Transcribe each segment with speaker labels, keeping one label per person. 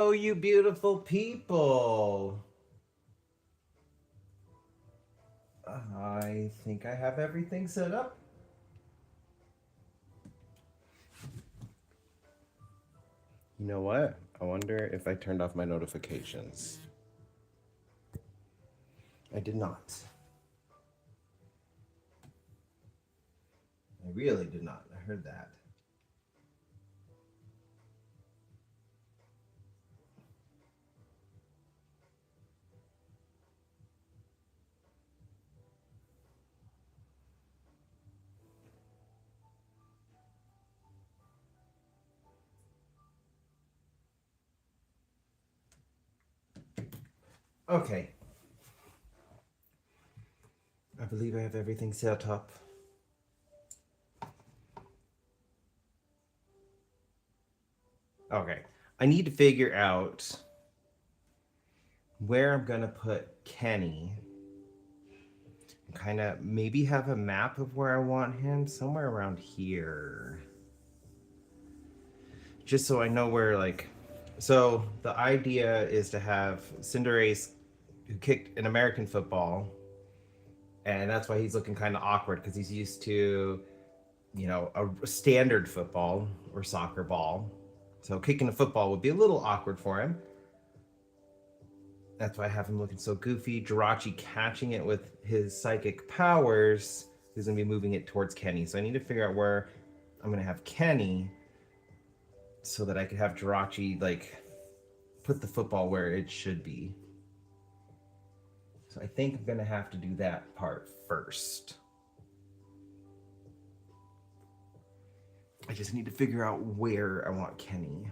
Speaker 1: Oh, you beautiful people. I think I have everything set up. You know what? I wonder if I turned off my notifications. I did not. I really did not. I heard that. Okay. I believe I have everything set up. Okay. I need to figure out where I'm going to put Kenny. Kind of maybe have a map of where I want him somewhere around here. Just so I know where, like, so the idea is to have Cinderace, who kicked an American football, and that's why he's looking kind of awkward because he's used to, a standard football or soccer ball. So kicking a football would be a little awkward for him. That's why I have him looking so goofy. Jirachi catching it with his psychic powers. He's gonna be moving it towards Kenny. So I need to figure out where I'm gonna have Kenny so that I could have Jirachi like put the football where it should be. So I think I'm gonna have to do that part first. I just need to figure out where I want Kenny.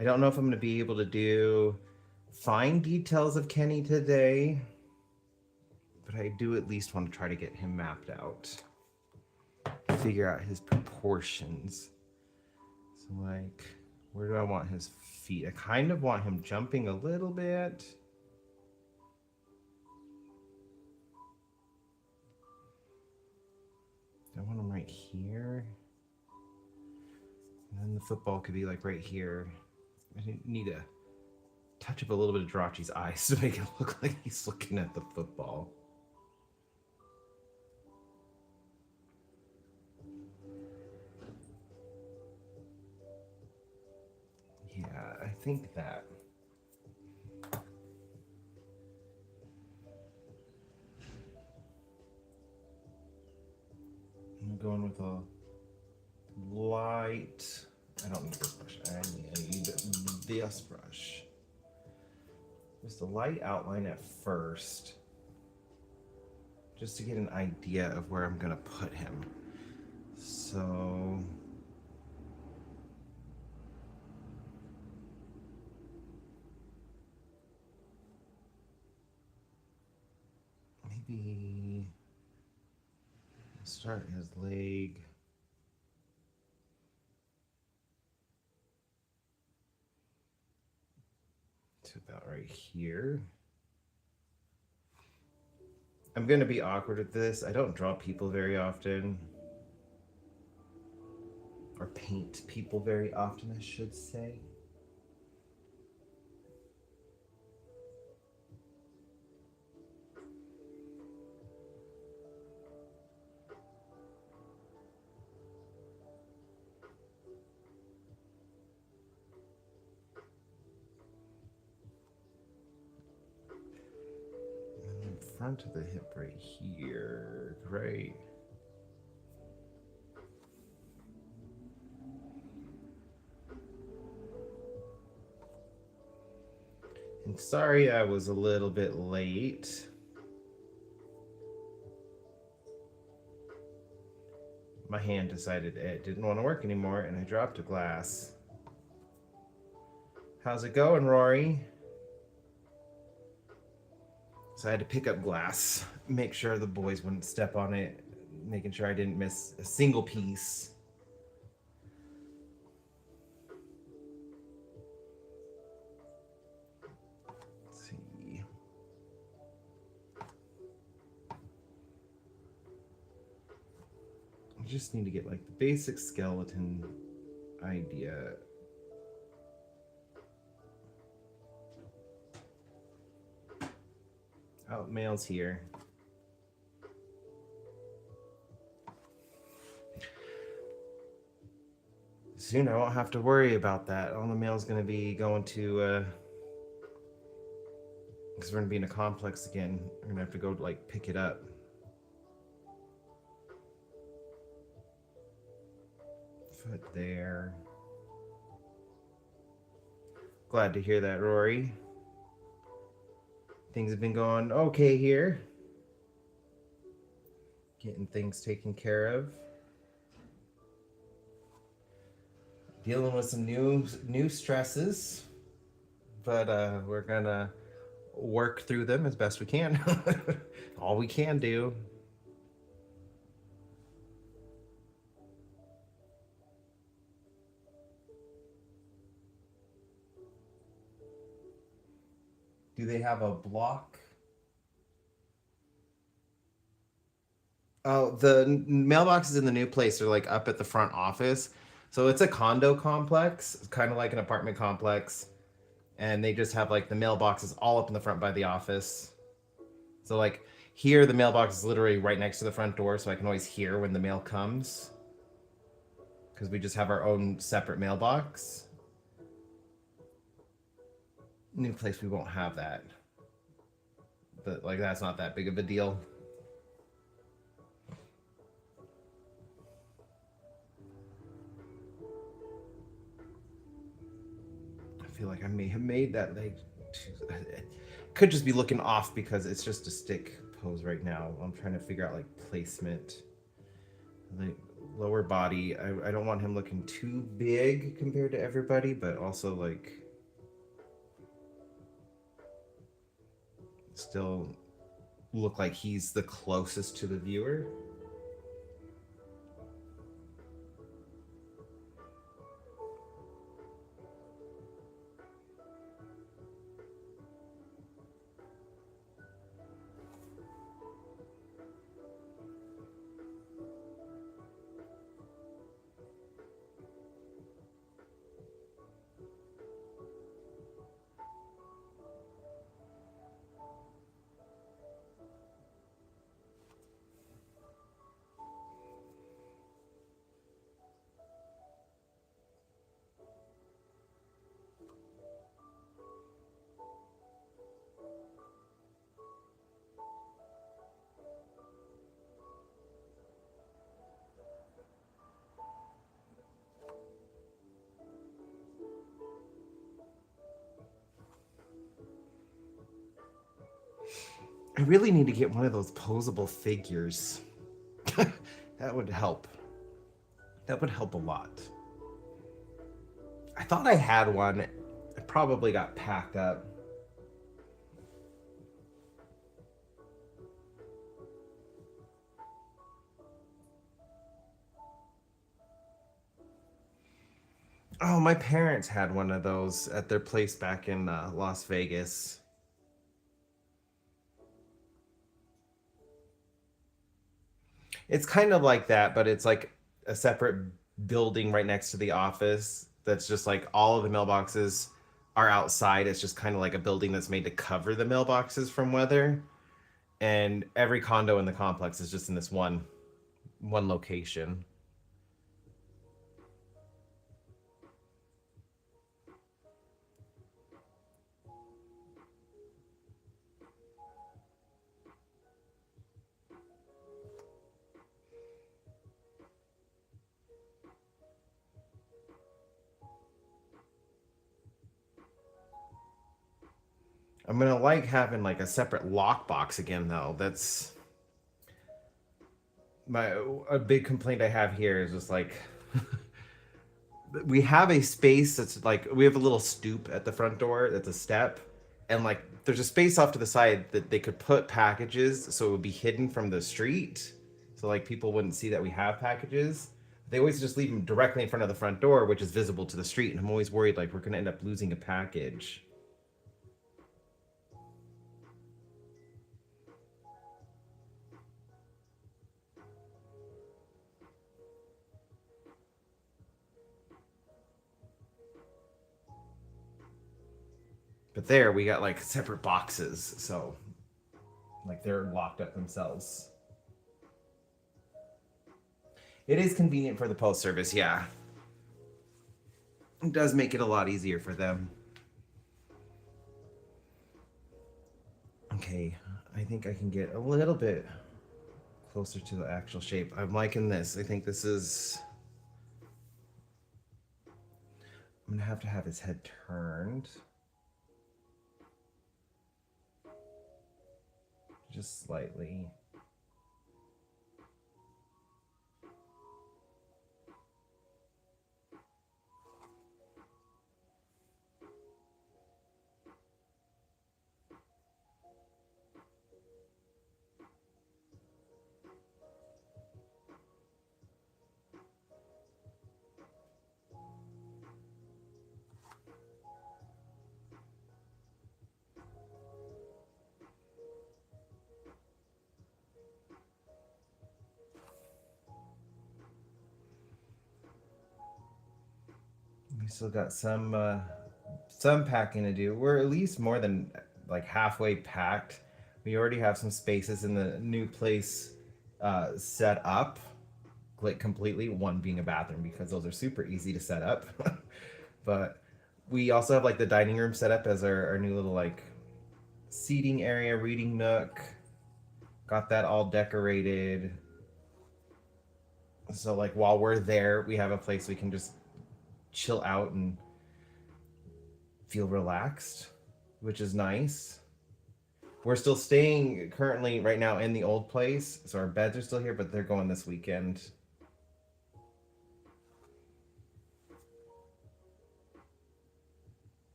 Speaker 1: I don't know if I'm gonna be able to do fine details of Kenny today, but I do at least want to try to get him mapped out. Figure out his proportions. So like, where do I want his feet? I kind of want him jumping a little bit. I want him right here. And then the football could be like right here. I need to touch up a little bit of Jirachi's eyes to make it look like he's looking at the football. Yeah, I think that. I'm going with a light. I don't need this brush. I need this brush. Just a light outline at first, just to get an idea of where I'm gonna put him. So maybe start his leg. To about right here. I'm gonna be awkward with this. I don't draw people very often. Or paint people very often, I should say. Front of the hip right here, right? And sorry I was a little bit late. My hand decided it didn't want to work anymore and I dropped a glass. How's it going, Rory? So I had to pick up glass, make sure the boys wouldn't step on it, making sure I didn't miss a single piece. Let's see. I just need to get like the basic skeleton idea Oh, mail's here. Soon I won't have to worry about that. All the mail's gonna be going to, because we're gonna be in a complex again. We're gonna have to go, like, pick it up. Foot there. Glad to hear that, Rory. Things have been going okay here. Getting things taken care of. Dealing with some new stresses, but we're gonna work through them as best we can. All we can do. Do they have a block? Oh, the mailboxes in the new place are like up at the front office. So it's a condo complex, it's kind of like an apartment complex. And they just have like the mailboxes all up in the front by the office. So like here, the mailbox is literally right next to the front door, so I can always hear when the mail comes. Because we just have our own separate mailbox. New place, we won't have that. But like that's not that big of a deal. I feel like I may have made that like could just be looking off because it's just a stick pose right now. I'm trying to figure out like placement. Like lower body. I don't want him looking too big compared to everybody, but also like still look like he's the closest to the viewer. I really need to get one of those posable figures. That would help. That would help a lot. I thought I had one. It probably got packed up. Oh, my parents had one of those at their place back in Las Vegas. It's kind of like that, but it's like a separate building right next to the office that's just like all of the mailboxes are outside. It's just kind of like a building that's made to cover the mailboxes from weather. And every condo in the complex is just in this one location. I'm gonna like having like a separate lockbox again though. That's my a big complaint I have here is just like we have a space that's like we have a little stoop at the front door that's a step and like there's a space off to the side that they could put packages so it would be hidden from the street so like people wouldn't see that we have packages. They always just leave them directly in front of the front door, which is visible to the street, and I'm always worried like we're gonna end up losing a package. But there we got like separate boxes, so like they're locked up themselves. It is convenient for the post service, yeah. It does make it a lot easier for them. Okay, I think I can get a little bit closer to the actual shape. I'm liking this. I think this is... I'm gonna have to have his head turned. Just slightly. We still got some packing to do. We're at least more than like halfway packed. We already have some spaces in the new place set up, like completely. One being a bathroom because those are super easy to set up. But we also have like the dining room set up as our new little like seating area, reading nook. Got that all decorated. So like while we're there, we have a place we can just chill out and feel relaxed, which is nice. We're still staying currently right now in the old place, so our beds are still here, but they're going this weekend.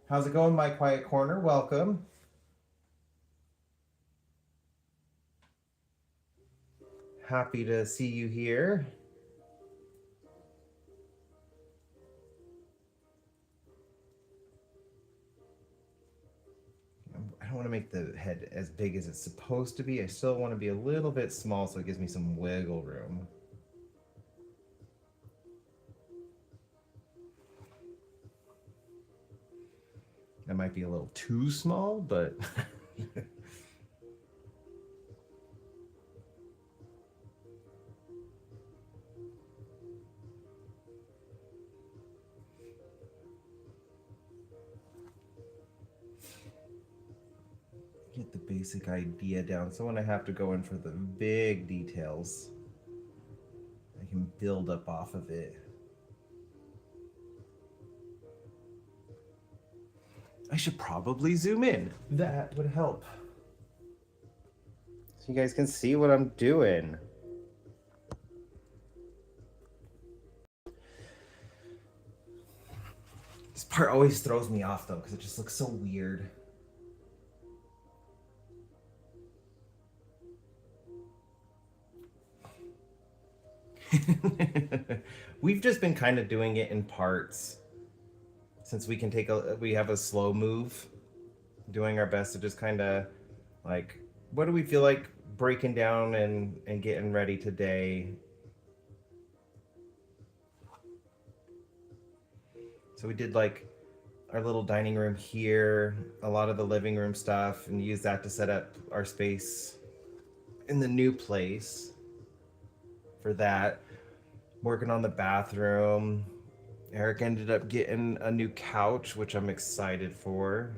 Speaker 1: How's it going, my quiet corner? Welcome. Happy to see you here. I don't want to make the head as big as it's supposed to be. I still want to be a little bit small so it gives me some wiggle room. That might be a little too small, but get the basic idea down. So when I have to go in for the big details, I can build up off of it. I should probably zoom in. That would help. So you guys can see what I'm doing. This part always throws me off though, because it just looks so weird. We've just been kind of doing it in parts. Since we have a slow move, doing our best to just kind of like, what do we feel like breaking down and getting ready today? So we did like our little dining room here, a lot of the living room stuff, and use that to set up our space in the new place for that. Working on the bathroom. Eric ended up getting a new couch, which I'm excited for.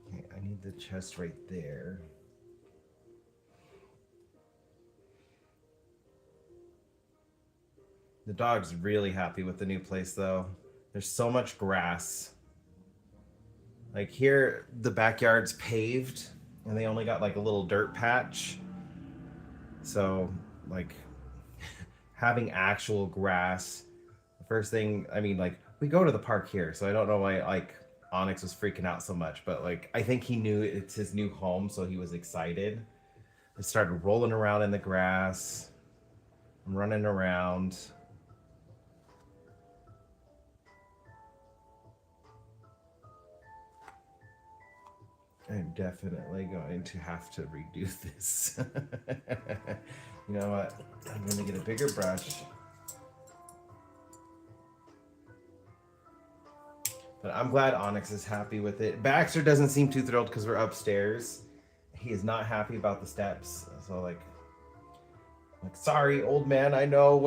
Speaker 1: Okay, I need the chest right there. The dog's really happy with the new place though. There's so much grass. Like here, the backyard's paved and they only got like a little dirt patch. So like having actual grass, the first thing, I mean, like we go to the park here, so I don't know why like Onyx was freaking out so much, but like I think he knew it's his new home, so he was excited. I started rolling around in the grass. I'm running around. I'm definitely going to have to redo this. You know what? I'm going to get a bigger brush. But I'm glad Onyx is happy with it. Baxter doesn't seem too thrilled because we're upstairs. He is not happy about the steps. So like, sorry, old man. I know.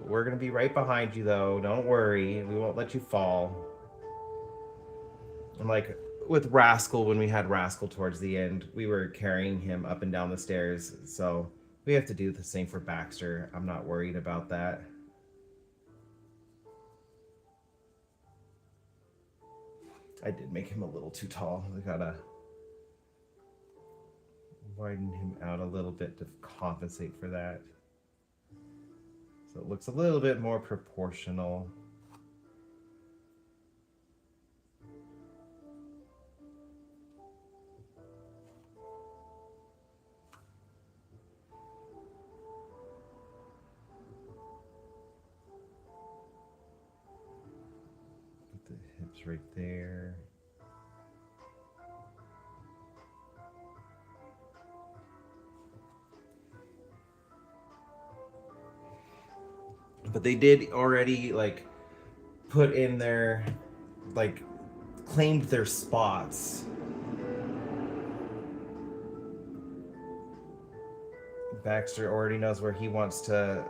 Speaker 1: We're gonna be right behind you, though. Don't worry. We won't let you fall. And like with Rascal, when we had Rascal towards the end, we were carrying him up and down the stairs. So we have to do the same for Baxter. I'm not worried about that. I did make him a little too tall. I gotta widen him out a little bit to compensate for that. So it looks a little bit more proportional. Put the hips right there. But they did already like put in their like claimed their spots. Baxter already knows where he wants to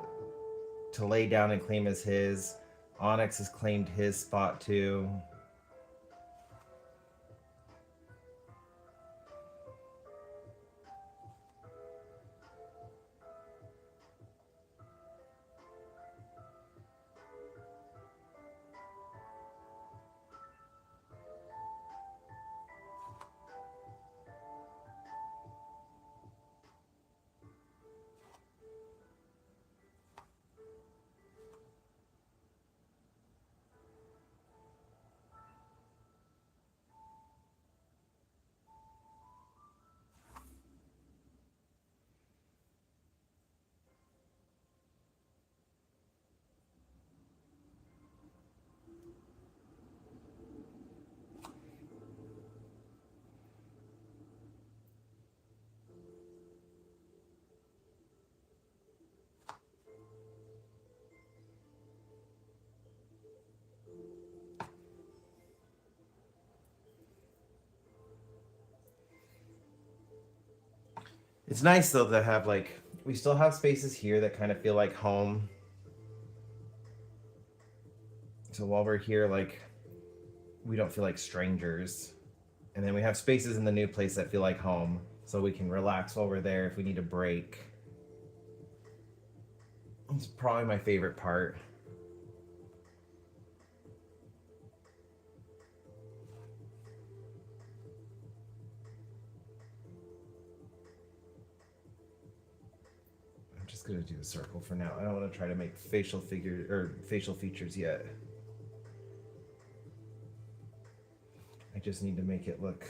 Speaker 1: lay down and claim as his. Onyx has claimed his spot too. It's nice though to have like we still have spaces here that kind of feel like home. So while we're here, like we don't feel like strangers. And then we have spaces in the new place that feel like home, so we can relax while we're there if we need a break. It's probably my favorite part. I'm just gonna do a circle for now. I don't want to try to make facial features yet. I just need to make it look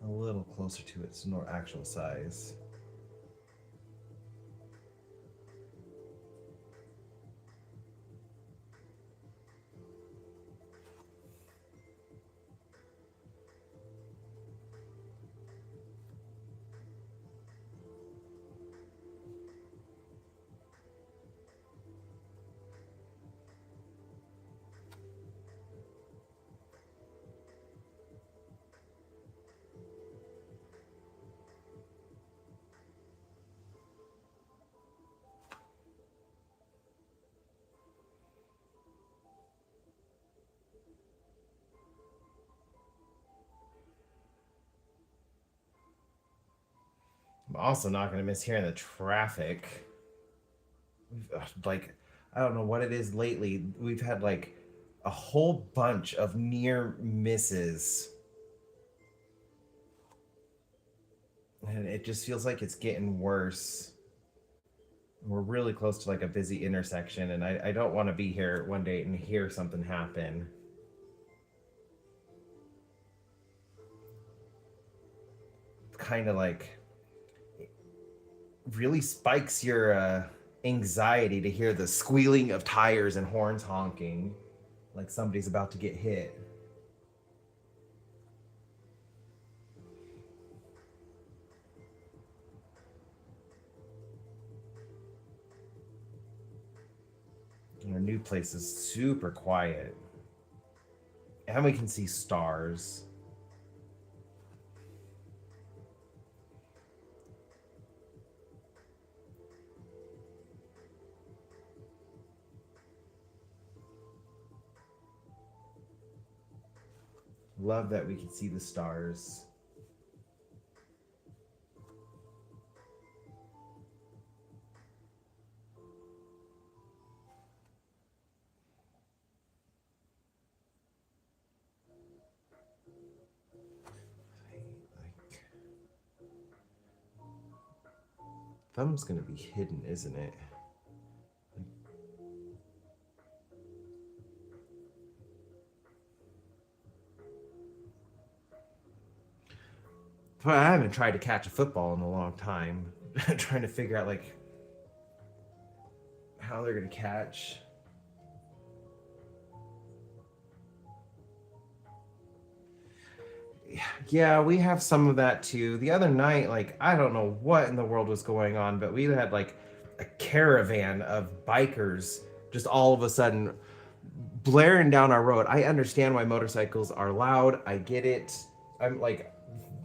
Speaker 1: a little closer to its more actual size. I'm also not going to miss hearing the traffic. Like, I don't know what it is lately. We've had like a whole bunch of near misses. And it just feels like it's getting worse. We're really close to like a busy intersection, and I don't want to be here one day and hear something happen. Kind of like really spikes your anxiety to hear the squealing of tires and horns honking like somebody's about to get hit. Our new place is super quiet. And we can see stars. Love that we can see the stars. Thumb's gonna be hidden, isn't it? But I haven't tried to catch a football in a long time. Trying to figure out like how they're gonna catch. Yeah, we have some of that too. The other night, like, I don't know what in the world was going on, but we had like a caravan of bikers just all of a sudden blaring down our road. I understand why motorcycles are loud. I get it. I'm like,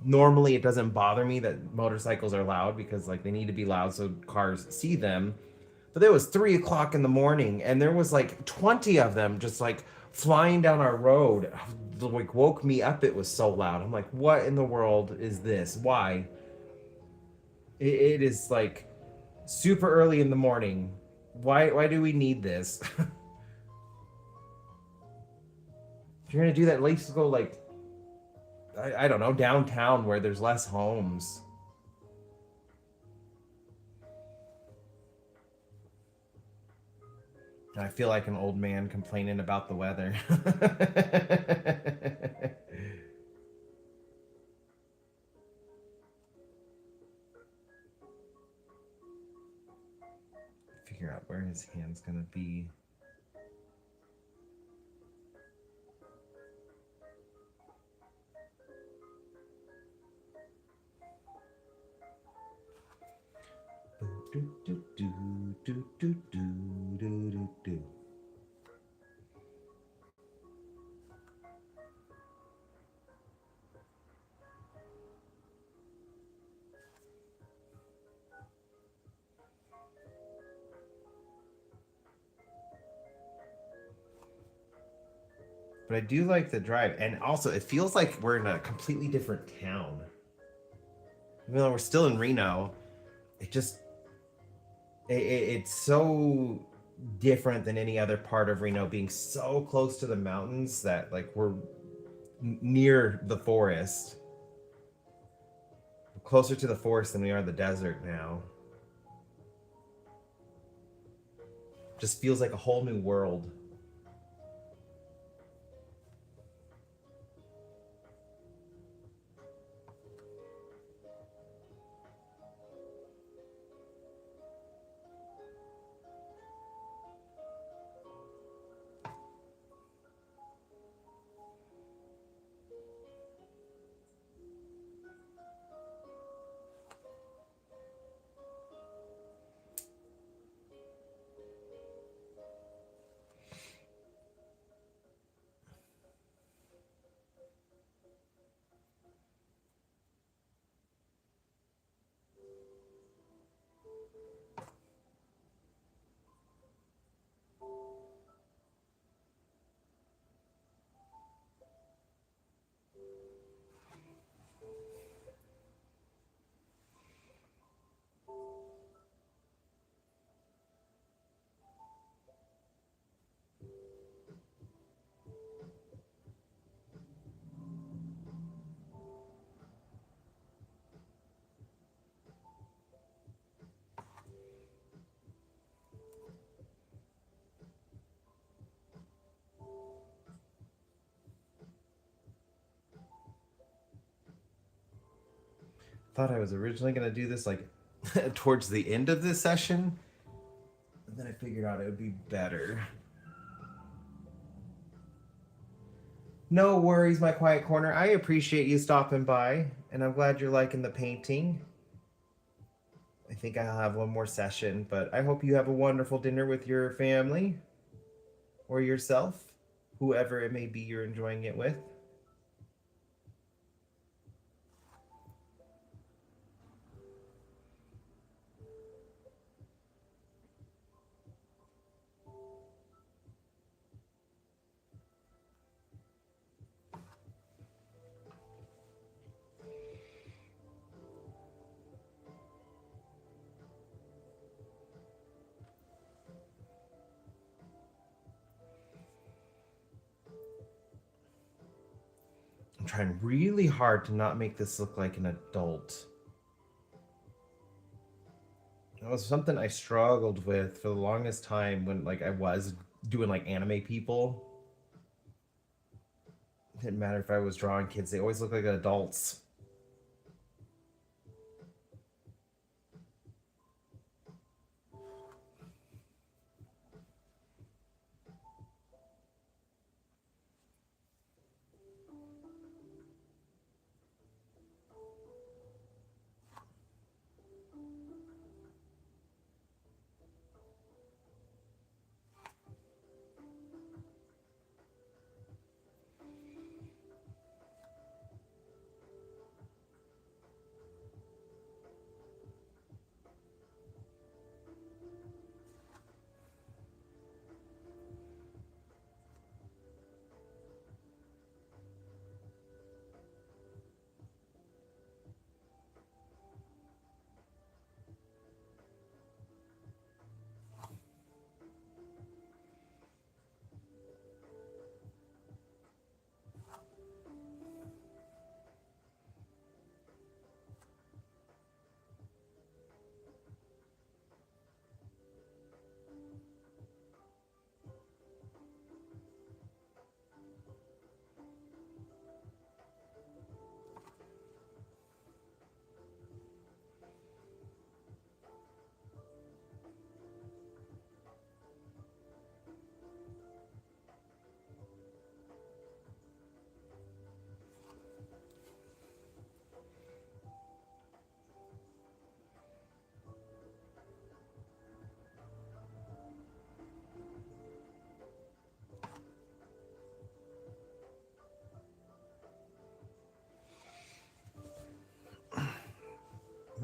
Speaker 1: normally it doesn't bother me that motorcycles are loud because like they need to be loud so cars see them. But it was 3 o'clock in the morning and there was like 20 of them just like flying down our road. Like woke me up. It was so loud. I'm like, what in the world is this? Why? It is like super early in the morning. Why do we need this? If you're gonna do that, at least go like I don't know, downtown where there's less homes. I feel like an old man complaining about the weather. Figure out where his hand's gonna be. But I do like the drive, and also it feels like we're in a completely different town. Even though we're still in Reno, it just it's so different than any other part of Reno, being so close to the mountains that like we're near the forest. We're closer to the forest than we are the desert now. Just feels like a whole new world. Thought I was originally gonna do this like towards the end of this session, and then I figured out it would be better. No worries, my quiet corner. I appreciate you stopping by, and I'm glad you're liking the painting. I think I'll have one more session, but I hope you have a wonderful dinner with your family. or yourself, whoever it may be you're enjoying it with. I'm trying really hard to not make this look like an adult. It was something I struggled with for the longest time when like I was doing like anime people. It didn't matter if I was drawing kids, they always look like adults.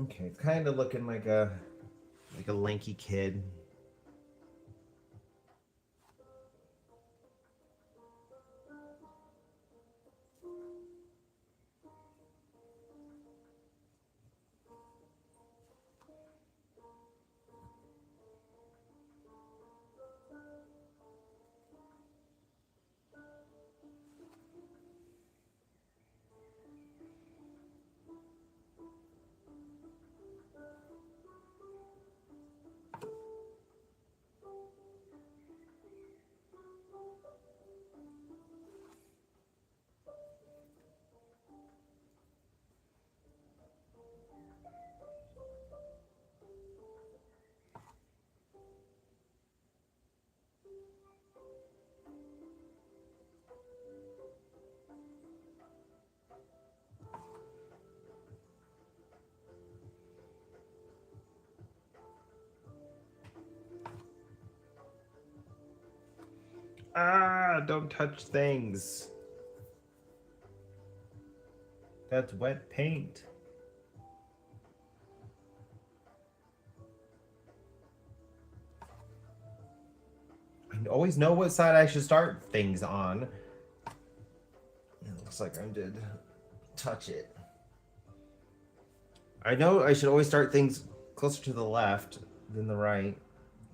Speaker 1: Okay, it's kind of looking like a lanky kid. Ah, don't touch things. That's wet paint. I always know what side I should start things on. It looks like I did touch it. I know I should always start things closer to the left than the right.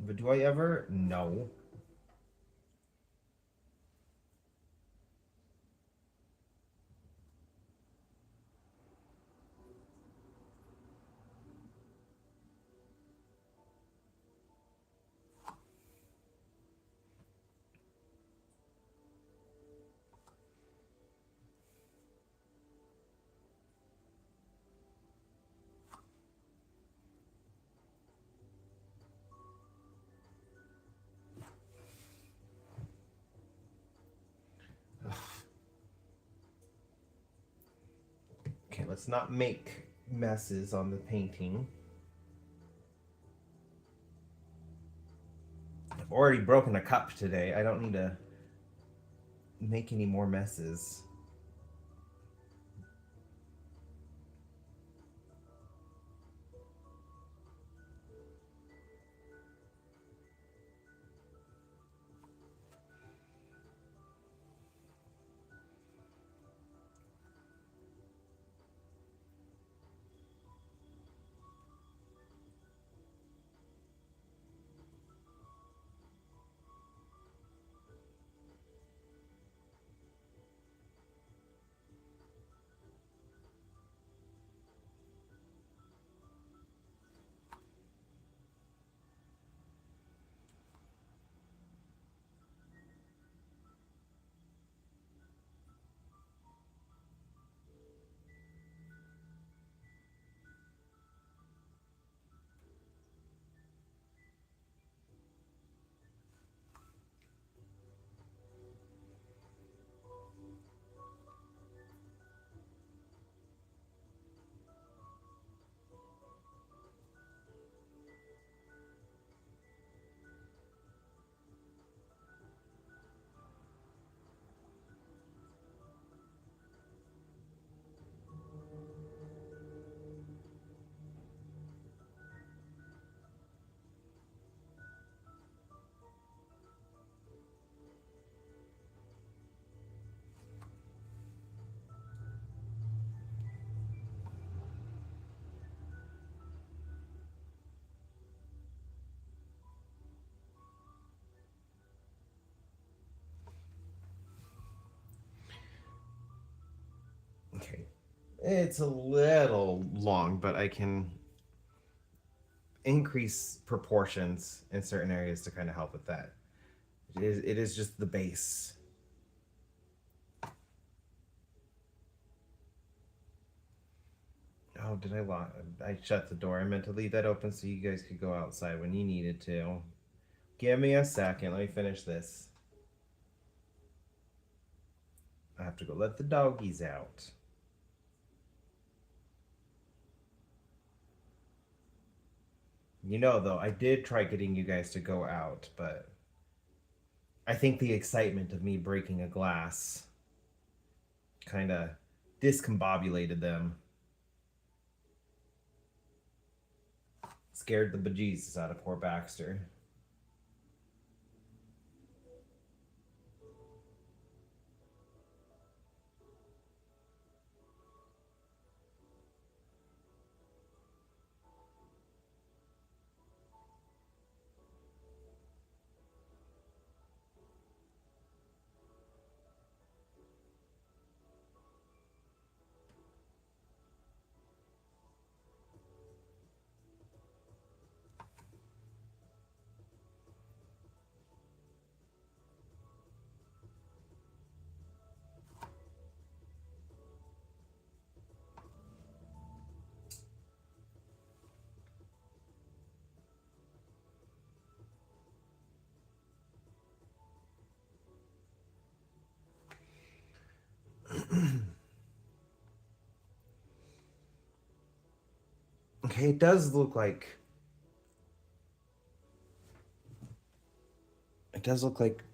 Speaker 1: But do I ever? No. Okay, let's not make messes on the painting. I've already broken a cup today. I don't need to make any more messes. Okay. It's a little long, but I can increase proportions in certain areas to kind of help with that. It is just the base. Oh, did I lock? I shut the door. I meant to leave that open so you guys could go outside when you needed to. Give me a second. Let me finish this. I have to go let the doggies out. You know, though, I did try getting you guys to go out, but I think the excitement of me breaking a glass kind of discombobulated them. Scared the bejesus out of poor Baxter. Okay, it does look like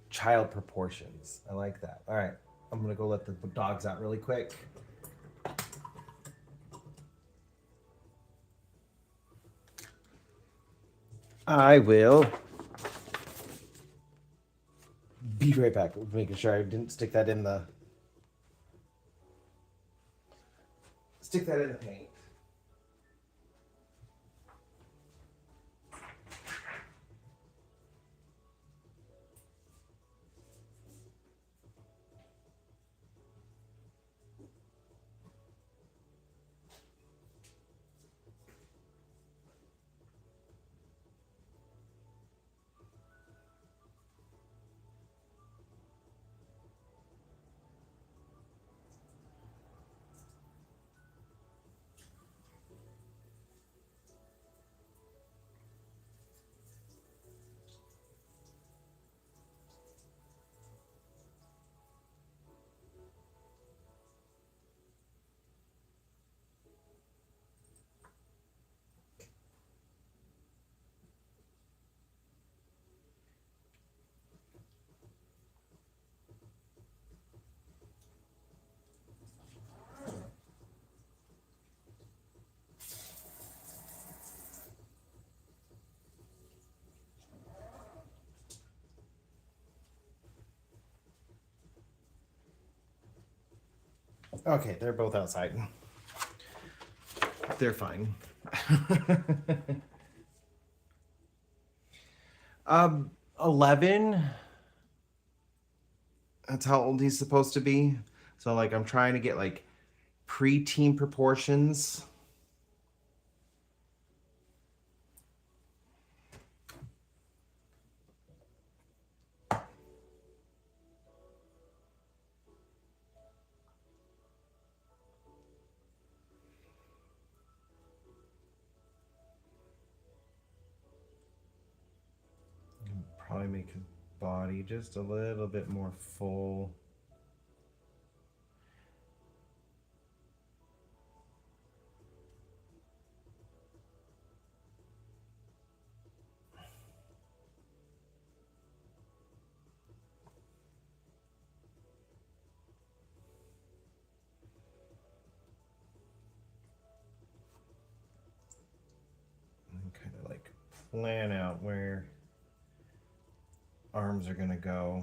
Speaker 1: child proportions. I like that. All right, I'm gonna go let the dogs out really quick. I will be right back. Making sure I didn't stick that in the paint. Okay, they're both outside. They're fine. 11. That's how old he's supposed to be. So like I'm trying to get like preteen proportions. Probably make his body just a little bit more full. And kind of like plan out where arms are gonna go.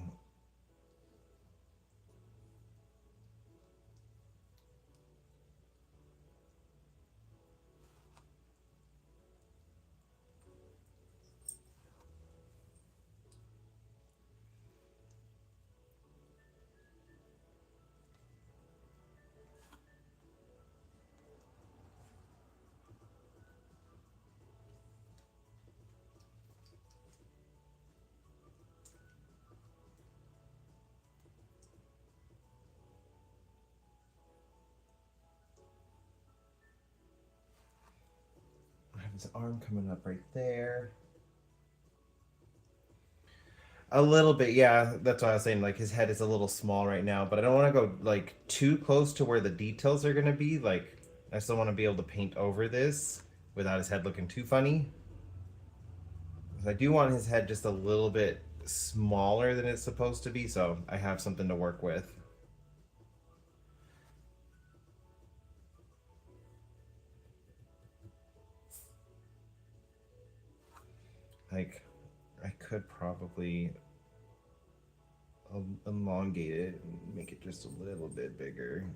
Speaker 1: I have his arm coming up right there. A little bit, yeah. That's what I was saying. Like his head is a little small right now, but I don't want to go like too close to where the details are gonna be. Like I still want to be able to paint over this without his head looking too funny. I do want his head just a little bit smaller than it's supposed to be, so I have something to work with. Like I could probably elongate it and make it just a little bit bigger.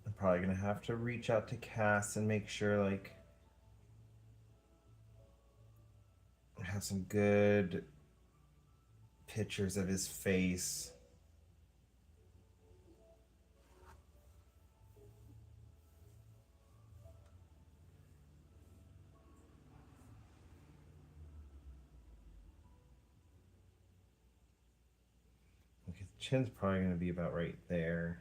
Speaker 1: I'm probably gonna have to reach out to Cass and make sure like I have some good pictures of his face. Like his chin's probably gonna be about right there.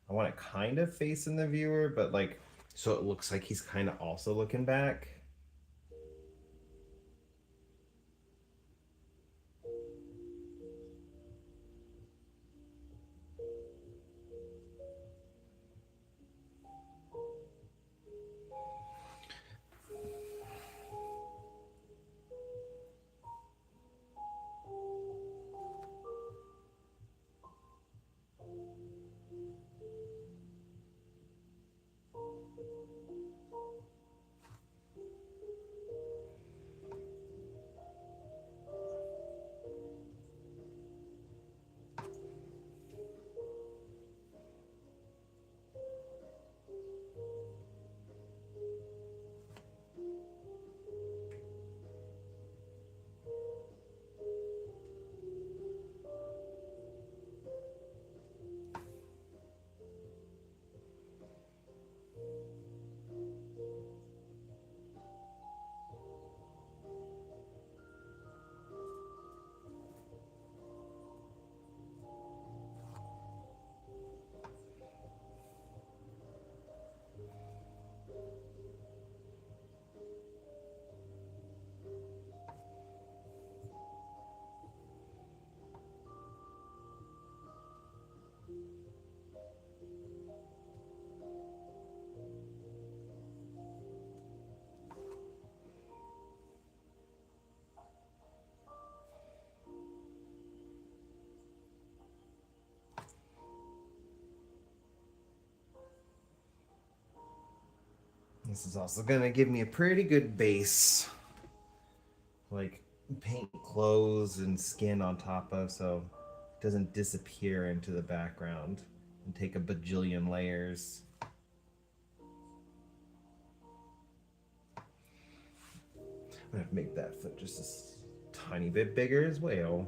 Speaker 1: I want it kind of facing the viewer, but like so it looks like he's kind of also looking back. This is also gonna give me a pretty good base, like paint clothes and skin on top of, so it doesn't disappear into the background and take a bajillion layers. I'm gonna have to make that foot just a tiny bit bigger as well.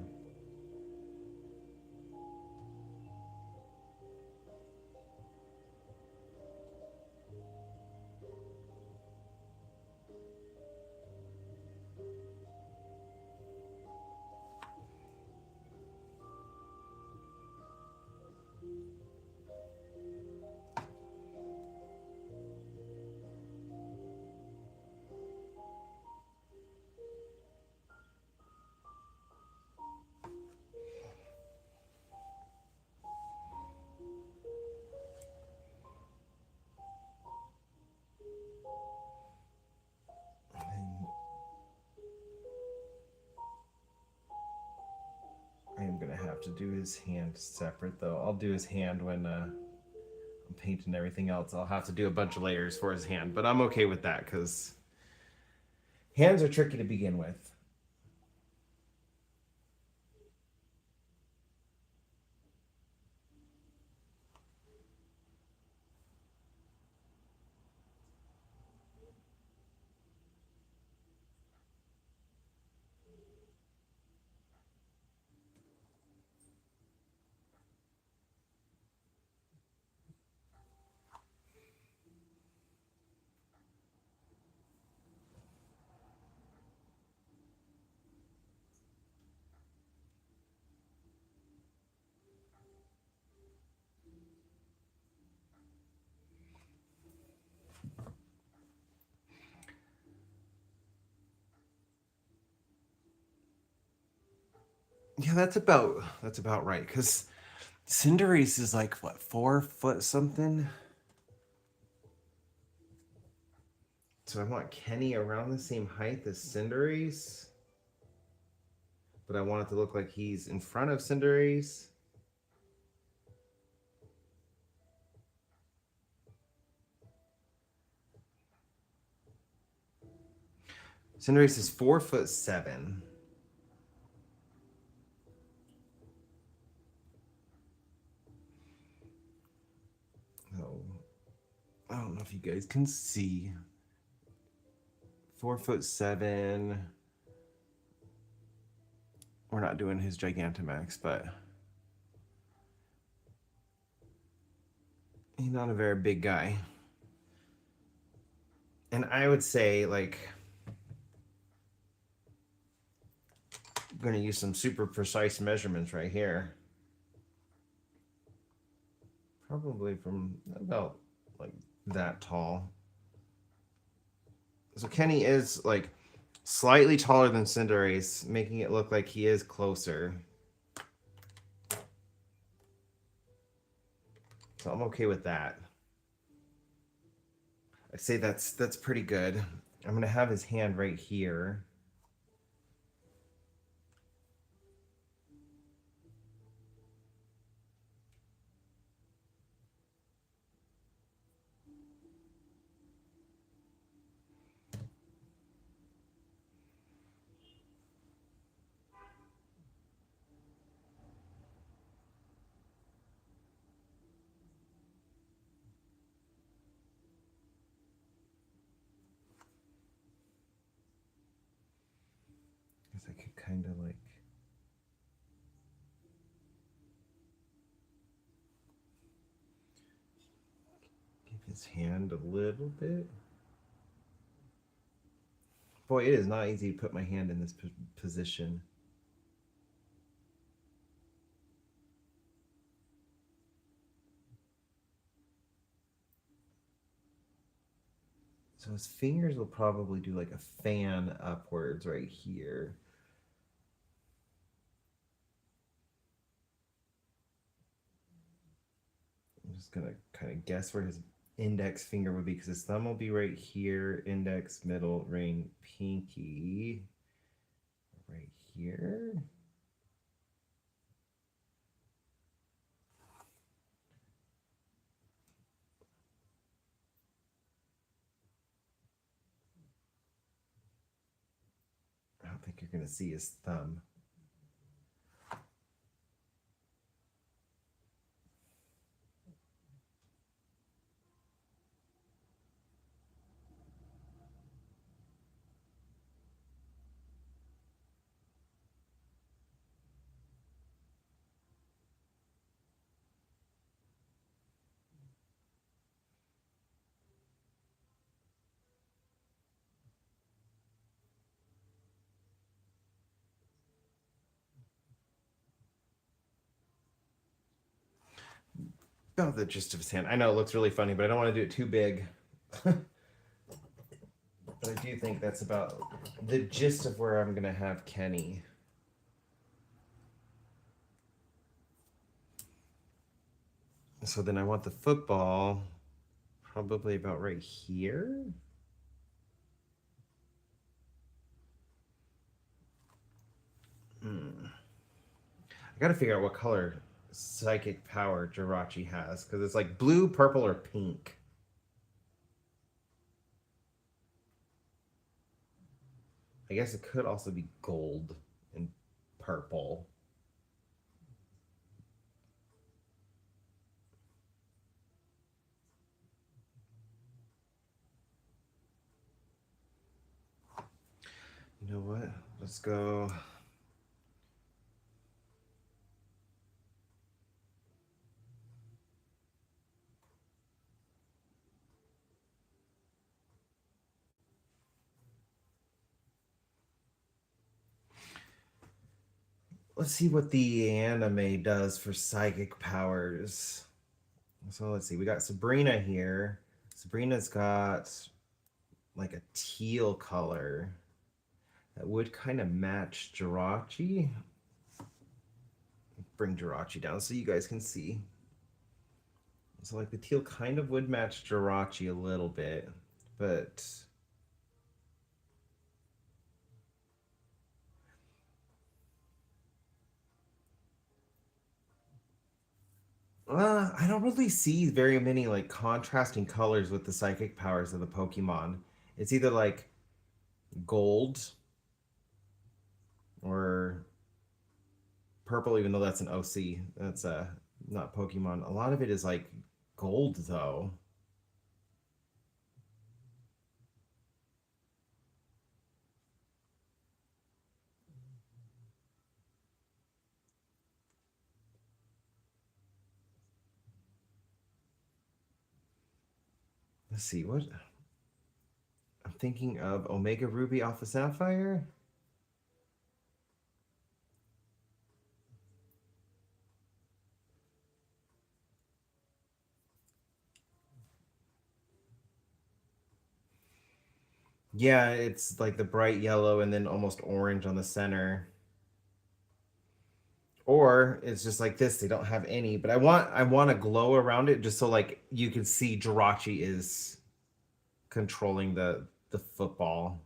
Speaker 1: I am gonna have to do his hand separate though. I'll do his hand when I'm painting everything else. I'll have to do a bunch of layers for his hand, but I'm okay with that because hands are tricky to begin with. Yeah, that's about right. Because Cinderace is like what, 4 foot something. So I want Kenny around the same height as Cinderace, but I want it to look like he's in front of Cinderace. Cinderace is 4'7". Oh, I don't know if you guys can see. 4'7". We're not doing his Gigantamax, but he's not a very big guy. And I would say, like, I'm going to use some super precise measurements right here. Probably from about like that tall. So Kenny is like slightly taller than Cinderace, making it look like he is closer. So I'm okay with that. I'd say that's pretty good. I'm gonna have his hand right here. Guess I could kind of like give his hand a little bit. Boy, it is not easy to put my hand in this position. So his fingers will probably do like a fan upwards right here. I'm just gonna kind of guess where his index finger would be because his thumb will be right here, index, middle, ring, pinky, right here. don't think you're going to see his thumb. About the gist of his hand. I know it looks really funny, but I don't want to do it too big. But I do think that's about the gist of where I'm going to have Kenny. So then I want the football probably about right here. I got to figure out what color psychic power Jirachi has, because it's like blue, purple, or pink. I guess it could also be gold and purple. You know what? Let's go. Let's see what the anime does for psychic powers. So let's see. We got Sabrina here. Sabrina's got like a teal color that would kind of match Jirachi. Bring Jirachi down so you guys can see. So like the teal kind of would match Jirachi a little bit, but I don't really see very many like contrasting colors with the psychic powers of the Pokemon. It's either like gold or purple, even though that's an OC. That's not Pokemon. A lot of it is like gold though. Let's see what I'm thinking of. Omega Ruby Alpha Sapphire. Yeah, it's like the bright yellow and then almost orange on the center. Or it's just like this, they don't have any, but I want a glow around it just so like you can see Jirachi is controlling the football.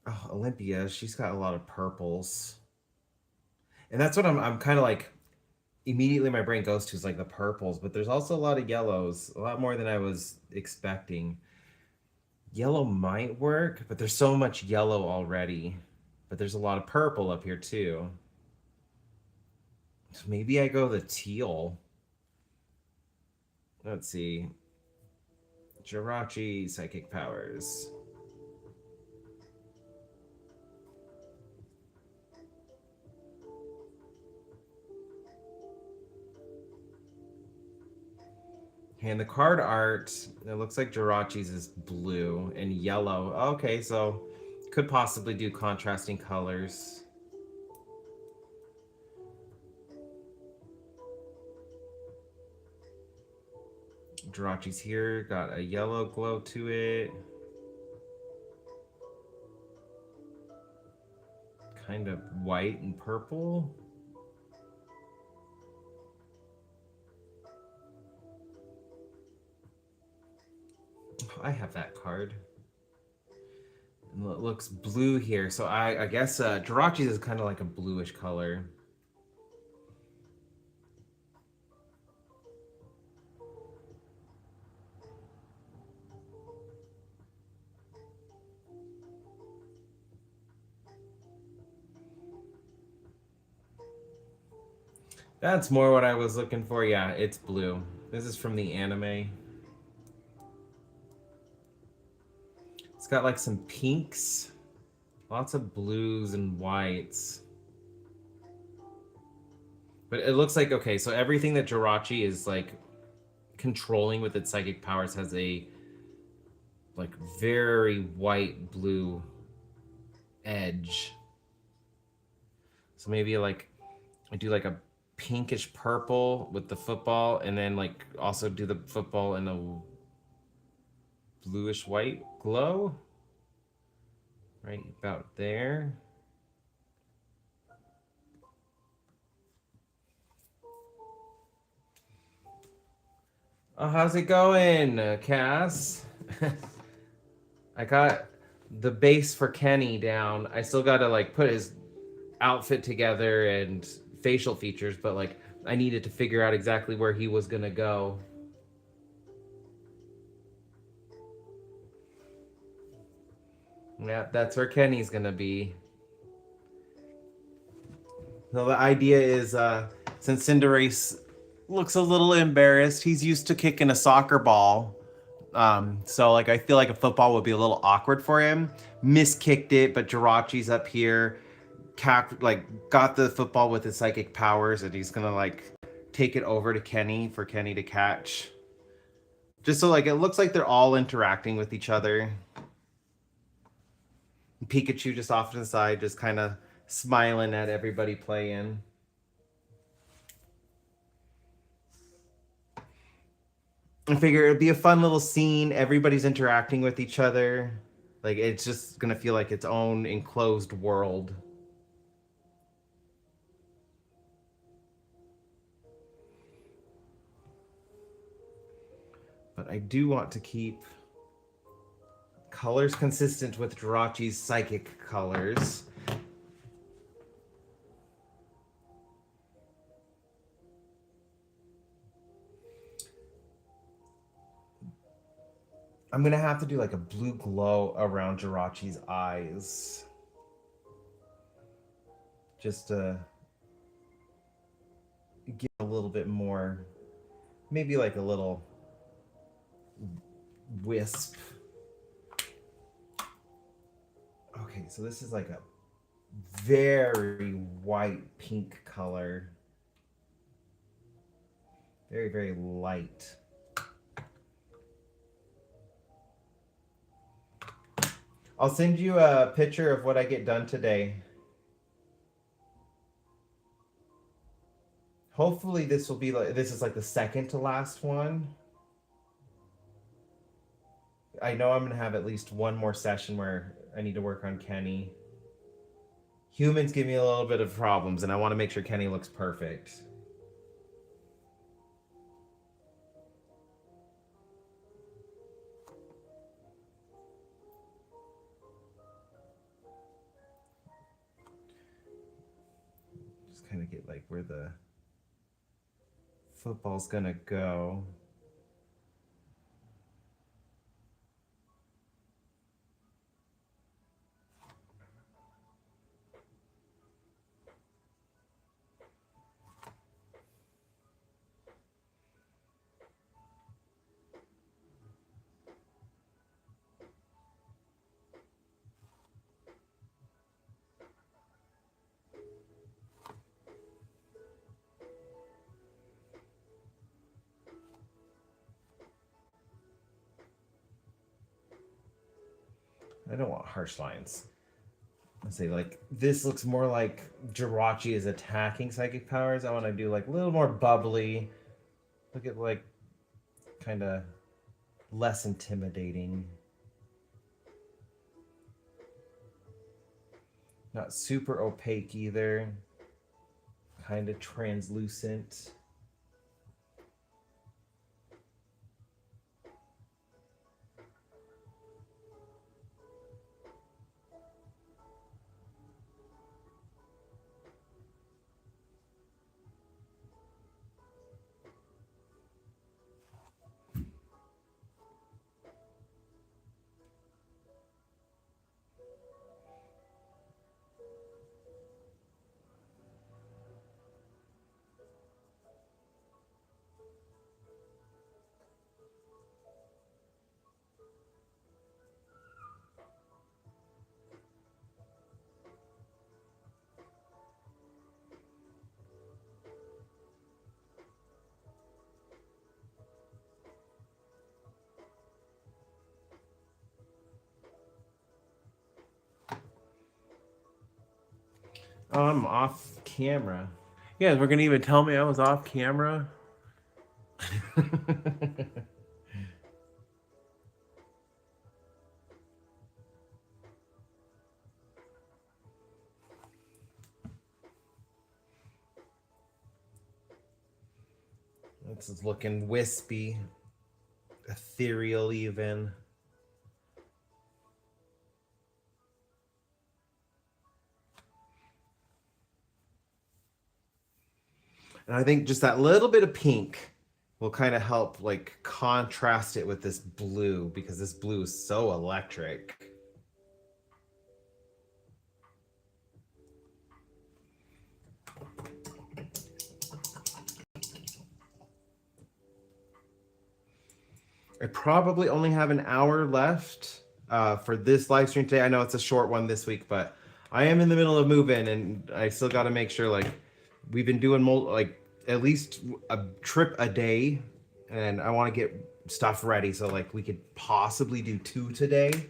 Speaker 1: Oh, Olympia, she's got a lot of purples. And that's what I'm kind of like immediately my brain goes to is like the purples, but there's also a lot of yellows, a lot more than I was expecting. Yellow might work, but there's so much yellow already. But there's a lot of purple up here too. So maybe I go the teal. Let's see. Jirachi psychic powers. And the card art, it looks like Jirachi's is blue and yellow. Okay, so could possibly do contrasting colors. Jirachi's here, got a yellow glow to it. Kind of white and purple. Oh, I have that card. And it looks blue here, so I guess Jirachi's is kind of like a bluish color. That's more what I was looking for. Yeah, it's blue. This is from the anime. It's got like some pinks, lots of blues and whites. But it looks like, okay, so everything that Jirachi is like controlling with its psychic powers has a like very white blue edge. So maybe like I do like a pinkish purple with the football, and then like also do the football in a bluish white glow. Right about there. Oh, how's it going, Cass? I got the base for Kenny down. I still gotta like put his outfit together and facial features, but like I needed to figure out exactly where he was gonna go. Yeah, that's where Kenny's gonna be. So the idea is, since Cinderace looks a little embarrassed, he's used to kicking a soccer ball. So like I feel like a football would be a little awkward for him. Miskicked it, but Jirachi's up here, got the football with his psychic powers, and he's gonna like take it over to Kenny for Kenny to catch. Just so like it looks like they're all interacting with each other. Pikachu just off to the side, just kind of smiling at everybody playing. I figure it'd be a fun little scene. Everybody's interacting with each other. Like it's just gonna feel like its own enclosed world. But I do want to keep colors consistent with Jirachi's psychic colors. I'm gonna have to do like a blue glow around Jirachi's eyes. Just to get a little bit more, maybe like a little wisp. Okay, so this is like a very white pink color. Very, very light. I'll send you a picture of what I get done today. Hopefully this will be like, this is like the second to last one. I know I'm gonna have at least one more session where I need to work on Kenny. Humans give me a little bit of problems, and I want to make sure Kenny looks perfect. Just kind of get like where the football's gonna go. I don't want harsh lines. Let's say like this looks more like Jirachi is attacking psychic powers. I want to do like a little more bubbly. Look at like kind of less intimidating. Not super opaque either. Kind of translucent. Oh, I'm off camera.
Speaker 2: You guys were gonna even tell me I was off camera.
Speaker 1: This is looking wispy, ethereal even. And I think just that little bit of pink will kind of help like contrast it with this blue, because this blue is so electric. I probably only have an hour left for this live stream today. I know it's a short one this week, but I am in the middle of moving, and I still got to make sure like we've been doing like at least a trip a day, and I want to get stuff ready so like we could possibly do 2 today.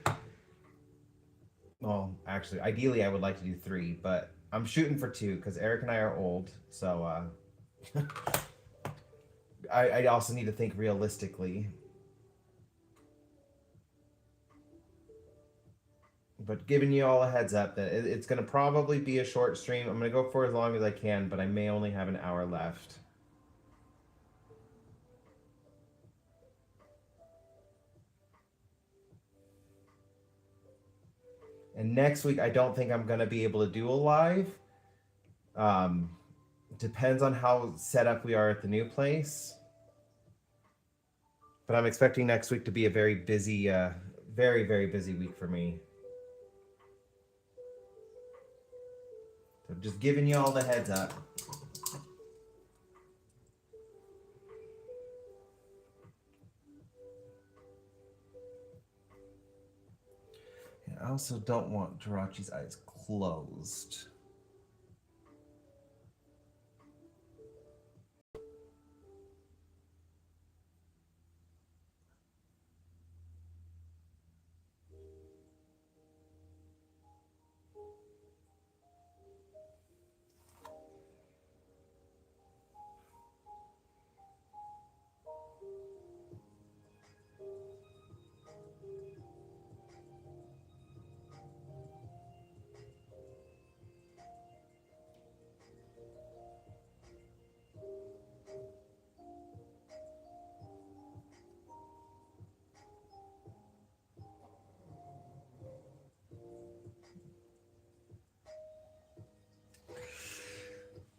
Speaker 1: Well, actually, ideally I would like to do 3, but I'm shooting for 2 because Eric and I are old, so I also need to think realistically. But giving you all a heads up that it's going to probably be a short stream. I'm going to go for as long as I can, but I may only have an hour left. And next week, I don't think I'm going to be able to do a live. Depends on how set up we are at the new place. But I'm expecting next week to be a very busy, very, very busy week for me. So just giving you all the heads up. I also don't want Jirachi's eyes closed.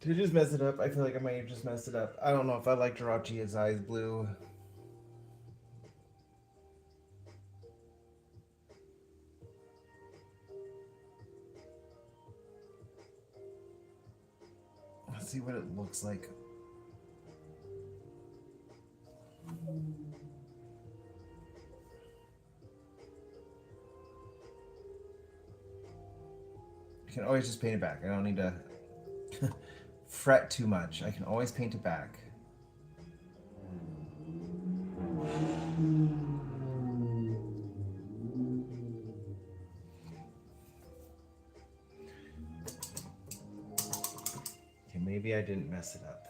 Speaker 1: Did I just mess it up? I feel like I might have just messed it up. I don't know if I like Jirachi's eyes blue. Let's see what it looks like. I can always just paint it back. I don't need to fret too much. I can always paint it back. Okay, maybe I didn't mess it up.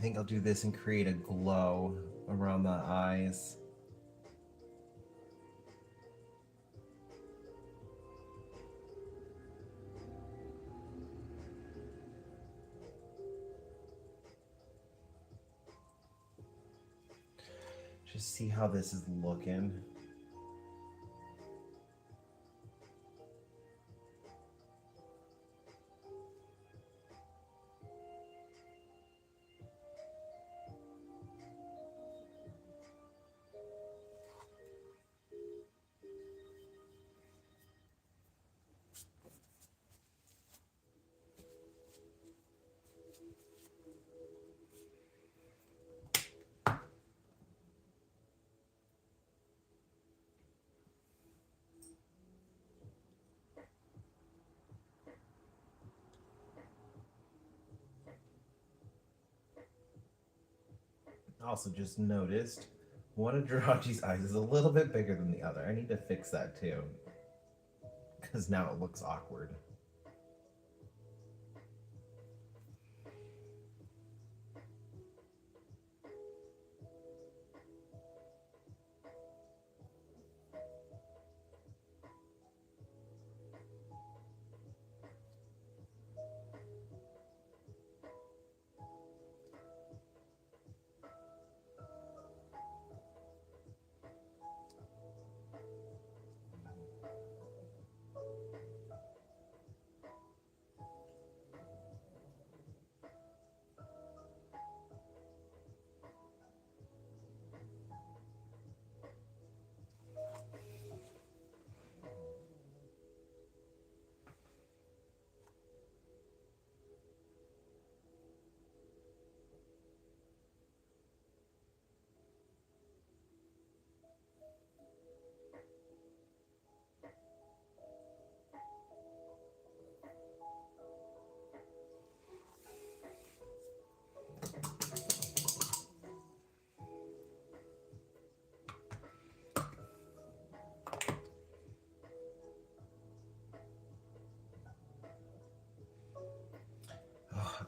Speaker 1: think I'll do this and create a glow around the eyes. Just see how this is looking. Also just noticed one of Jirachi's eyes is a little bit bigger than the other. I need to fix that too, because now it looks awkward.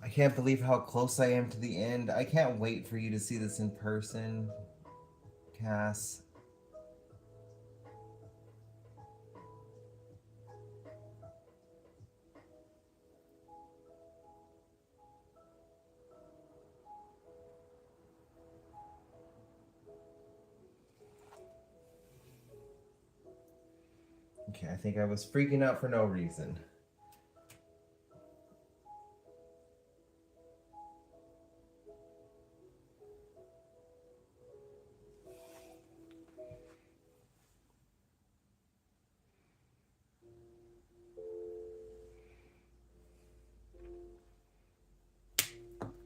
Speaker 1: I can't believe how close I am to the end. I can't wait for you to see this in person, Cass. Okay, I think I was freaking out for no reason.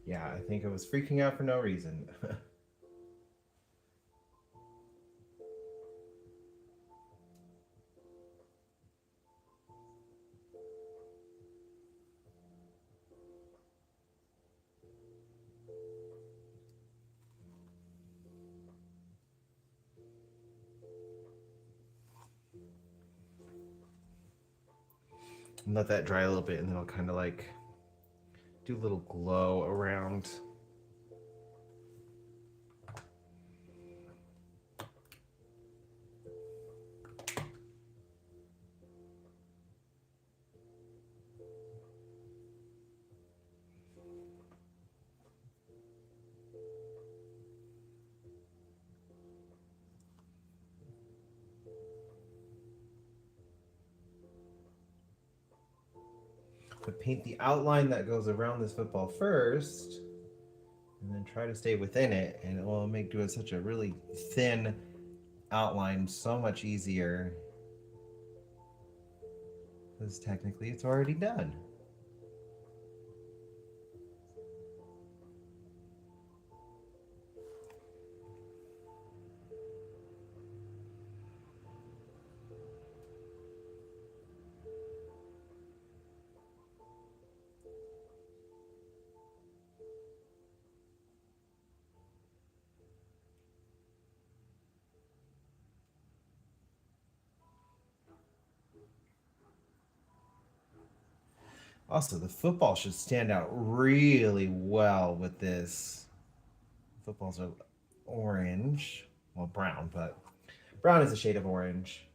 Speaker 1: Yeah, I think I was freaking out for no reason. And let that dry a little bit, and then I'll kind of like do a little glow around. But paint the outline that goes around this football first, and then try to stay within it, and it will make doing such a really thin outline so much easier, because technically it's already done. Also, the football should stand out really well with this. Footballs are orange. Well, brown, but brown is a shade of orange.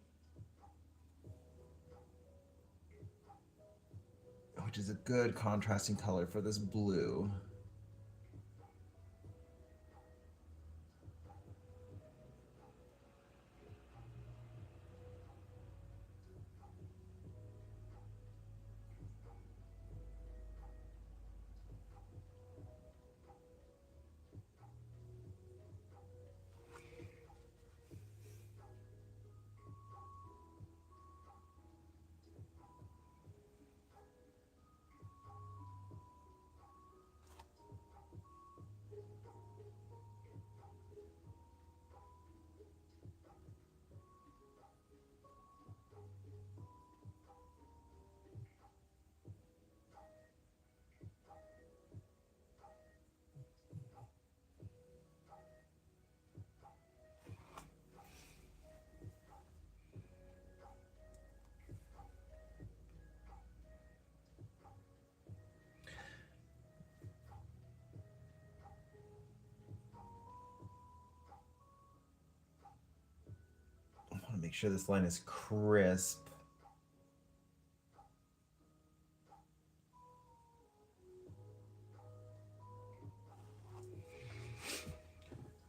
Speaker 1: Which is a good contrasting color for this blue. I want to make sure this line is crisp.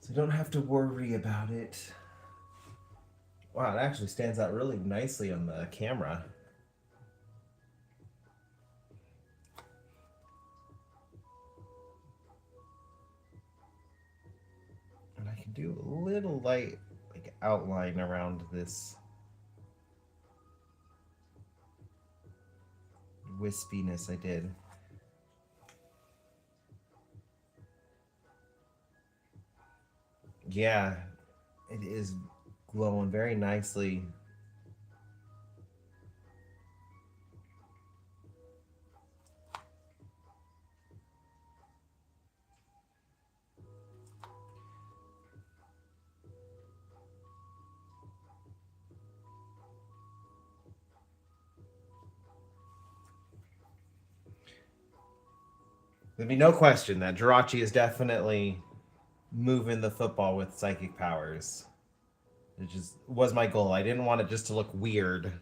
Speaker 1: So I don't have to worry about it. Wow, it actually stands out really nicely on the camera. And I can do a little light like outline around this wispiness I did. Yeah, it is glowing very nicely. There'd be no question that Jirachi is definitely moving the football with psychic powers. It just was my goal. I didn't want it just to look weird.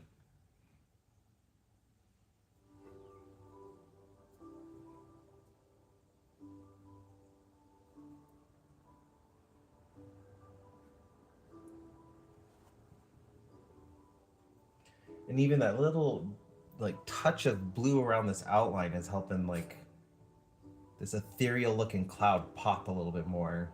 Speaker 1: And even that little like touch of blue around this outline is helping like this ethereal looking cloud pop a little bit more.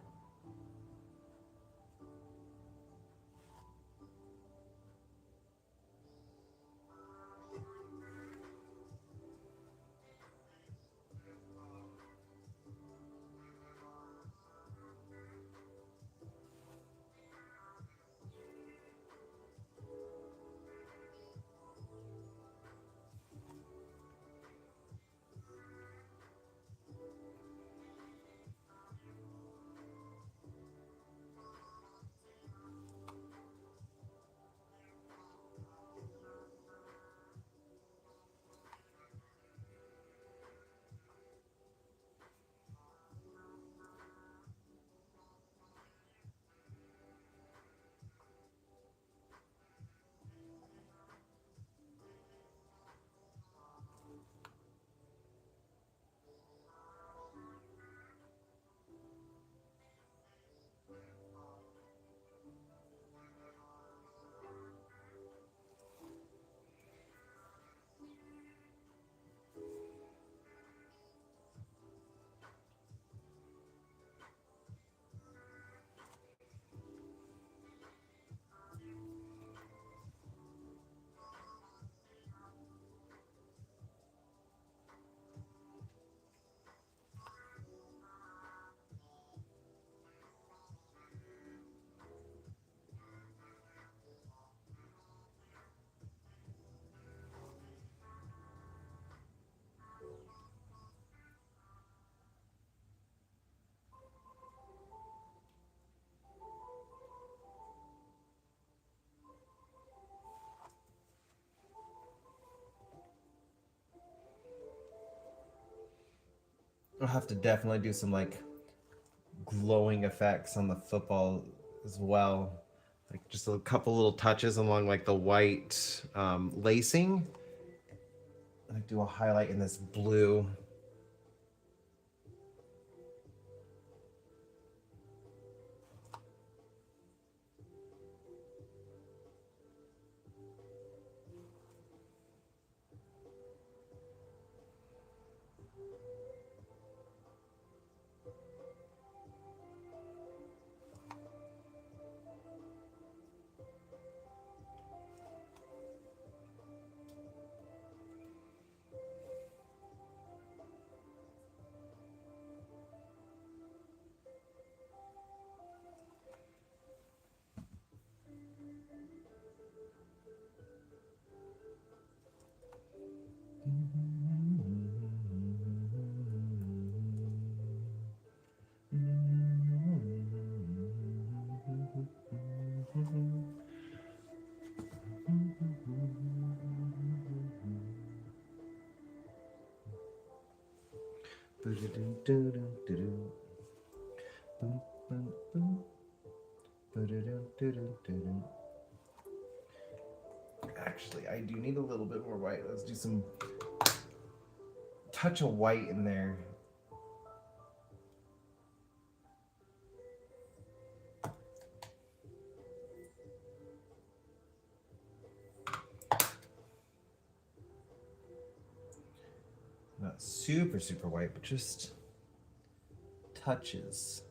Speaker 1: I'll have to definitely do some like glowing effects on the football as well. Like just a couple little touches along like the white lacing. I do a highlight in this blue. Actually, I do need a little bit more white. Let's do some touch of white in there. Not super, super white, but just touches.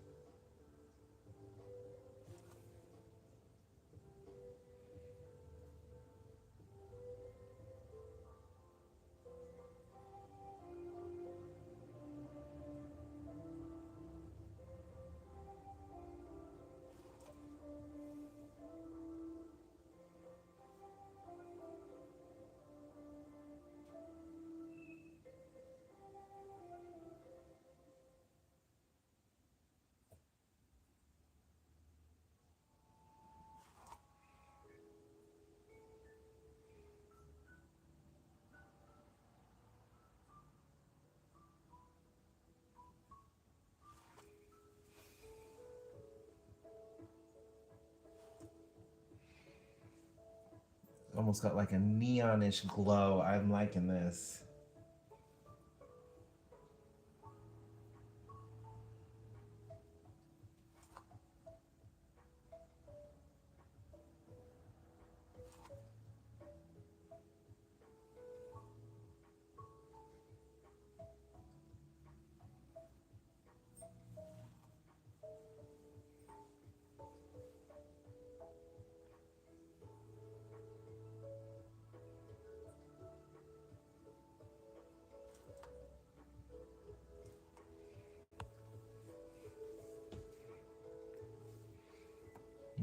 Speaker 1: Almost got like a neonish glow. I'm liking this.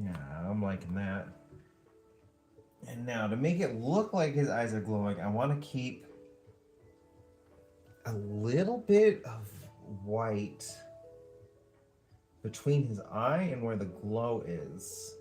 Speaker 1: Yeah, I'm liking that. And now to make it look like his eyes are glowing, I want to keep a little bit of white between his eye and where the glow is.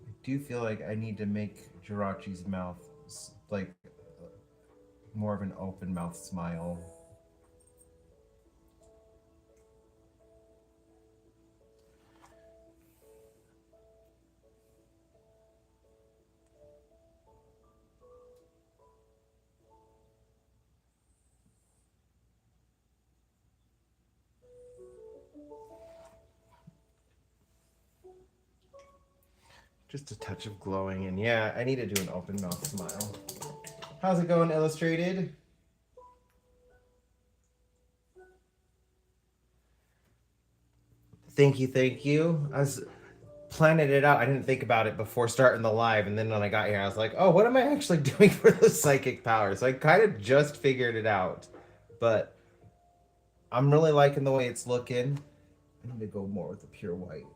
Speaker 1: I do feel like I need to make Jirachi's mouth like more of an open mouth smile. Just a touch of glowing, and yeah, I need to do an open mouth smile. How's it going, Illustrated? Thank you, thank you. I was planning it out. I didn't think about it before starting the live, and then when I got here, I was like, oh, what am I actually doing for the psychic power? So I kind of just figured it out, but I'm really liking the way it's looking. I need to go more with the pure white.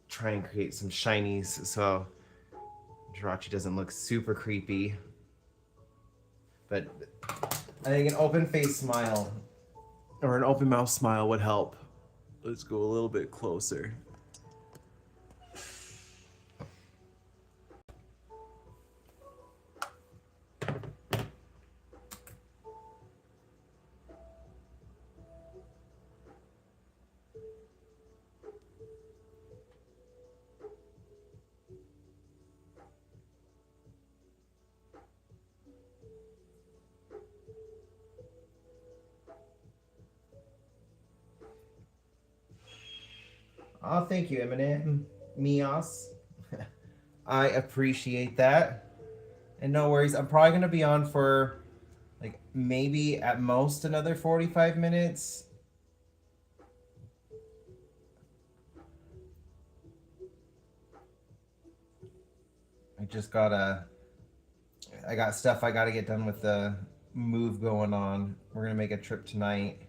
Speaker 1: Try and create some shinies so Jirachi doesn't look super creepy. But I think an open face smile
Speaker 2: Or an open mouth smile would help. Let's go a little bit closer.
Speaker 1: Oh, thank you, Eminem. Mios. I appreciate that. And no worries, I'm probably going to be on for like maybe at most another 45 minutes. I got stuff I gotta get done with the move going on. We're gonna make a trip tonight.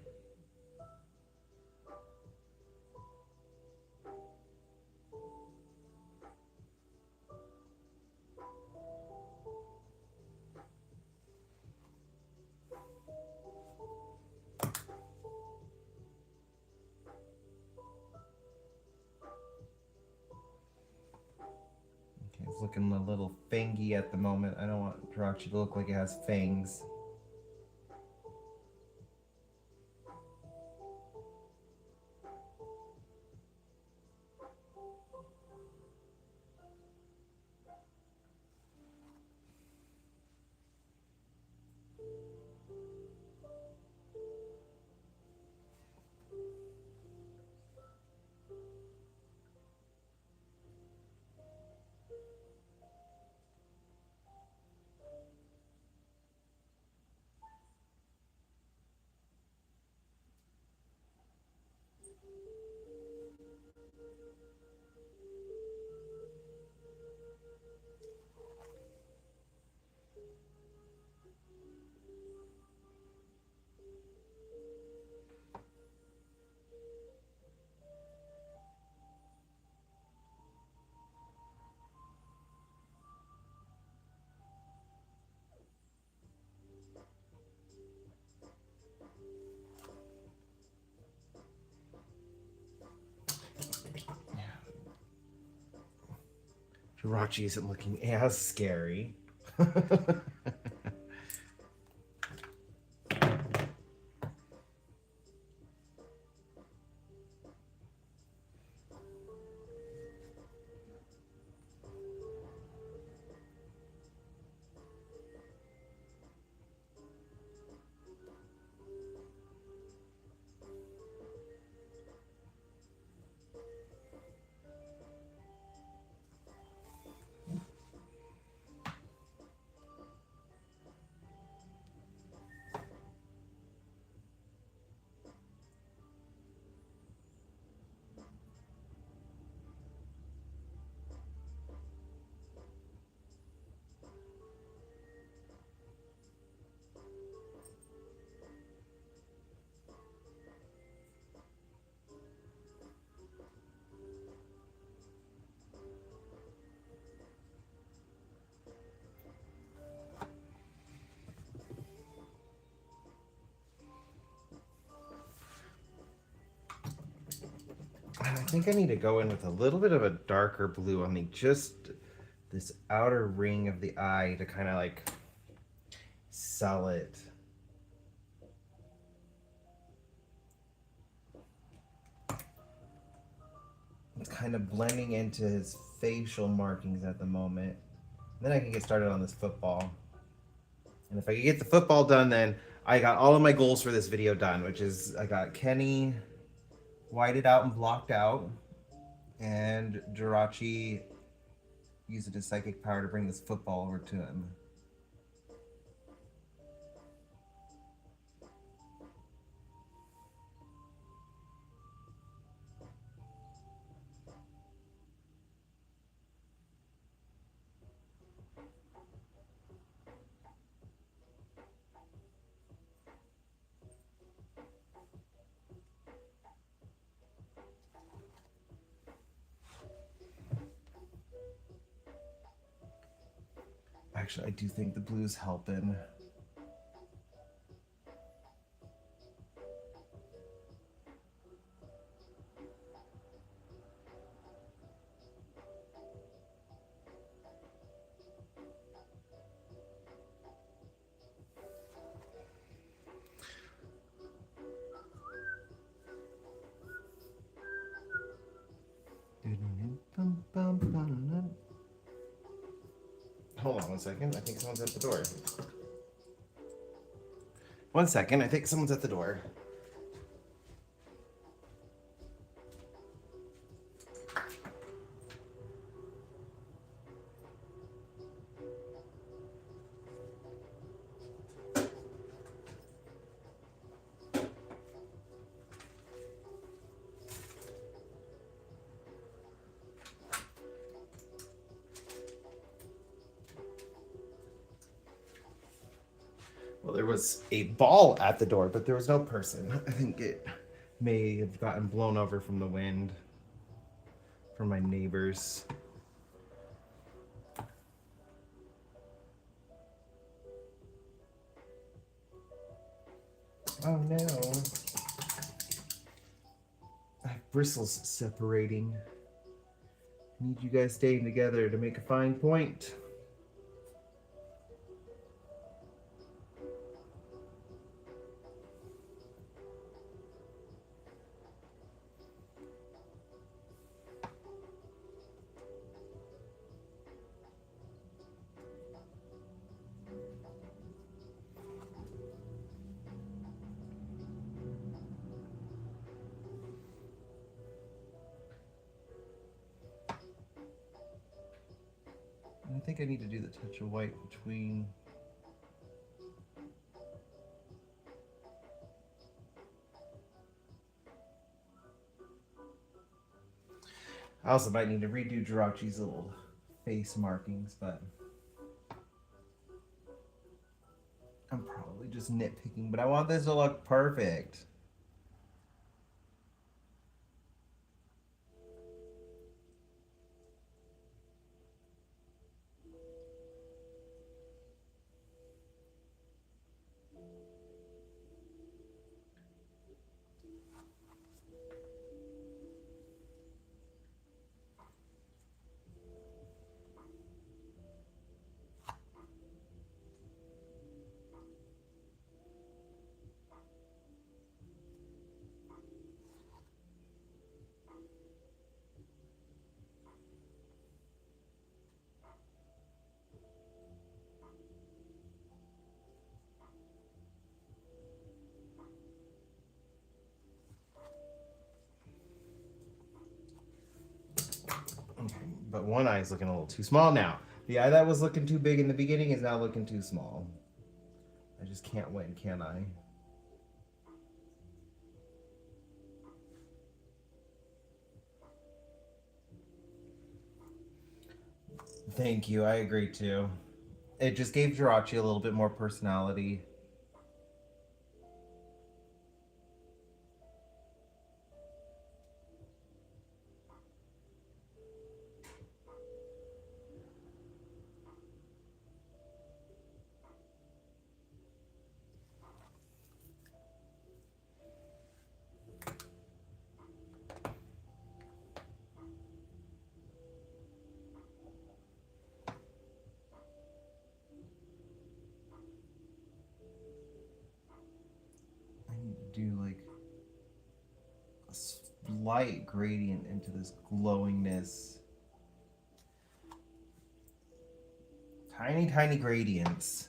Speaker 1: Okay, it's looking a little fangy at the moment. I don't want Jirachi to look like it has fangs. Jirachi isn't looking as scary. I think I need to go in with a little bit of a darker blue on just this outer ring of the eye to kind of like sell it. kind of blending into his facial markings at the moment. Then I can get started on this football. And if I can get the football done, then I got all of my goals for this video done, which is I got Kenny whited out and blocked out, and Jirachi using his psychic power to bring this football over to him. Actually, I do think the blue's helping. Hold on one second. I think someone's at the door. One second. I think someone's at the door. Well, there was a ball at the door, but there was no person. I think it may have gotten blown over from the wind from my neighbors. Oh no. I have bristles separating. I need you guys staying together to make a fine point. I think I need to do the touch of white between. I also might need to redo Jirachi's little face markings, but I'm probably just nitpicking, but I want this to look perfect. But one eye is looking a little too small now. The eye that was looking too big in the beginning is now looking too small. I just can't win, can I? Thank you, I agree too. It just gave Jirachi a little bit more personality. I need to do like a slight gradient into this glowingness. Tiny, tiny gradients.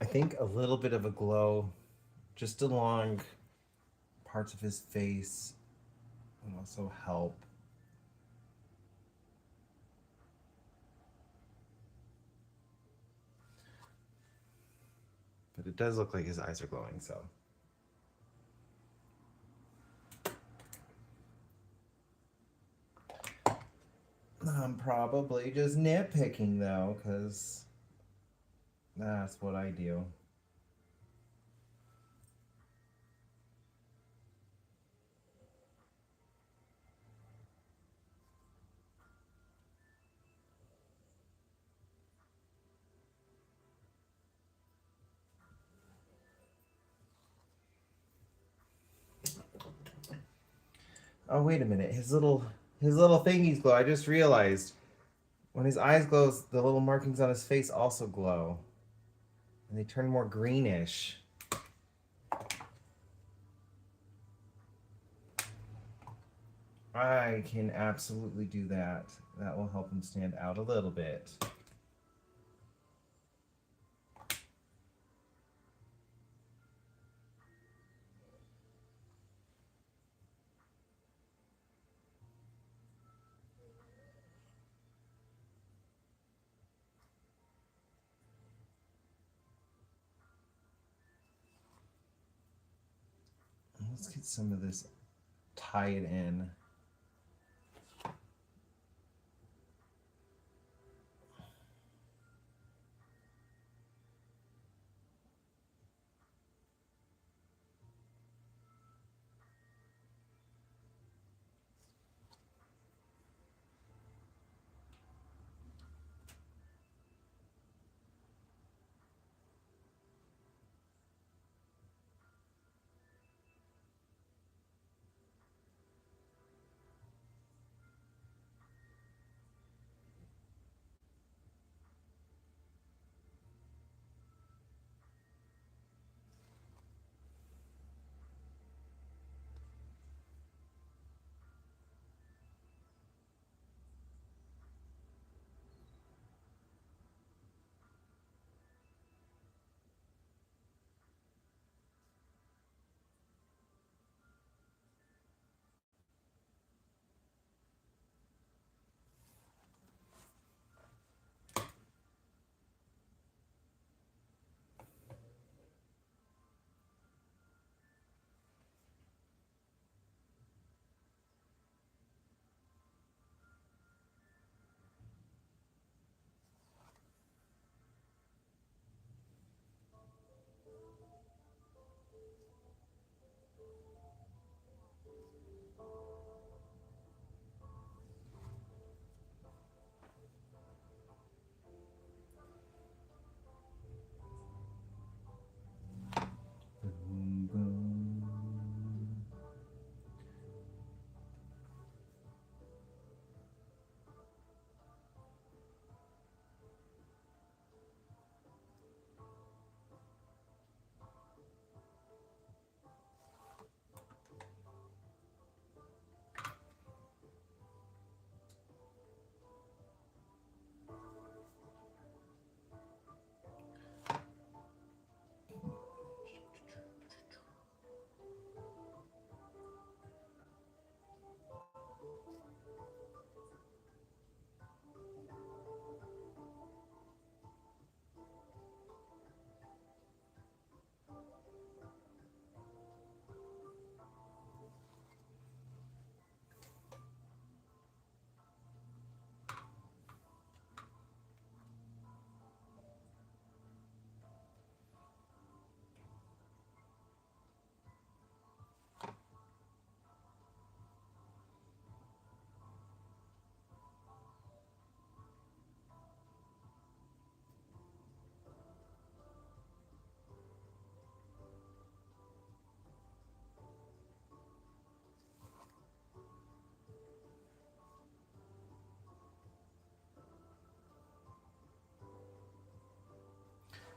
Speaker 1: I think a little bit of a glow just along parts of his face would also help. But it does look like his eyes are glowing, so. I'm probably just nitpicking though, because that's what I do. Oh, wait a minute. His little thingies glow. I just realized when his eyes glow, the little markings on his face also glow. And they turn more greenish. I can absolutely do that. That will help him stand out a little bit. Let's get some of this tied in.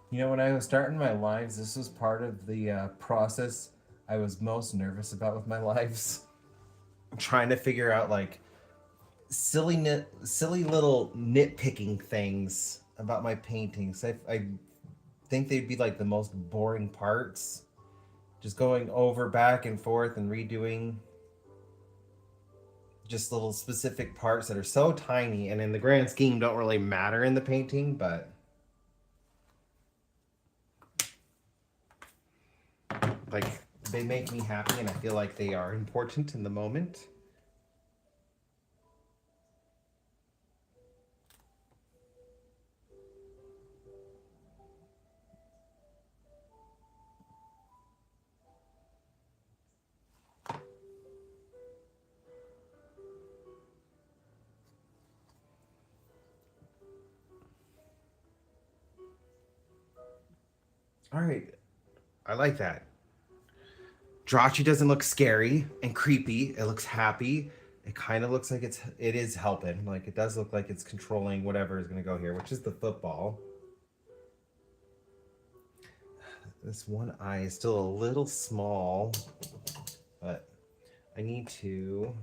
Speaker 1: You know, when I was starting my lives, this was part of the process I was most nervous about with my lives. Trying to figure out like silly little nitpicking things about my paintings. I think they'd be like the most boring parts. Just going over back and forth and redoing just little specific parts that are so tiny and in the grand scheme don't really matter in the painting, but like they make me happy and I feel like they are important in the moment. All right, I like that. Jirachi doesn't look scary and creepy. It looks happy. It kind of looks like it is helping. Like it does look like it's controlling whatever is going to go here, which is the football. This one eye is still a little small, but I need to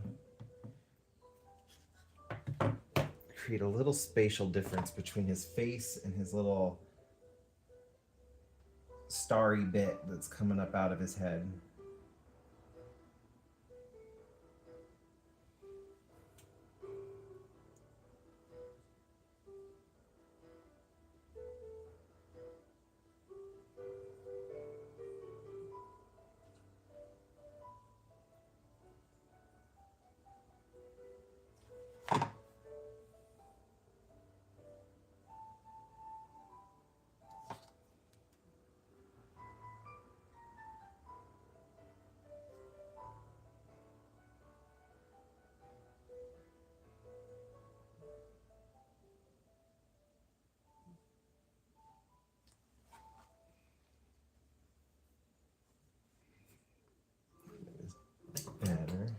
Speaker 1: create a little spatial difference between his face and his little starry bit that's coming up out of his head. Better.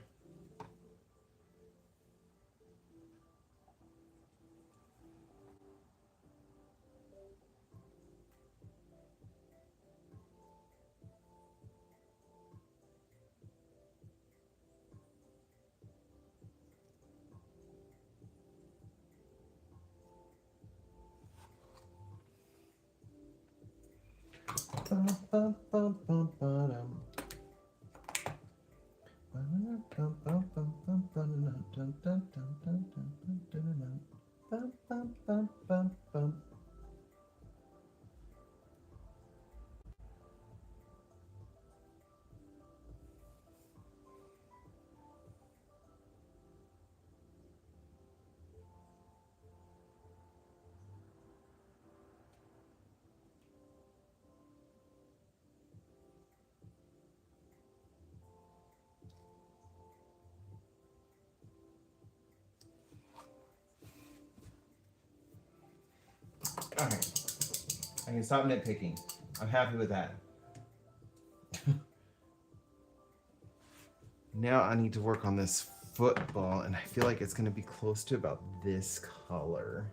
Speaker 1: All right, I can stop nitpicking. I'm happy with that. Now I need to work on this football, and I feel like it's going to be close to about this color.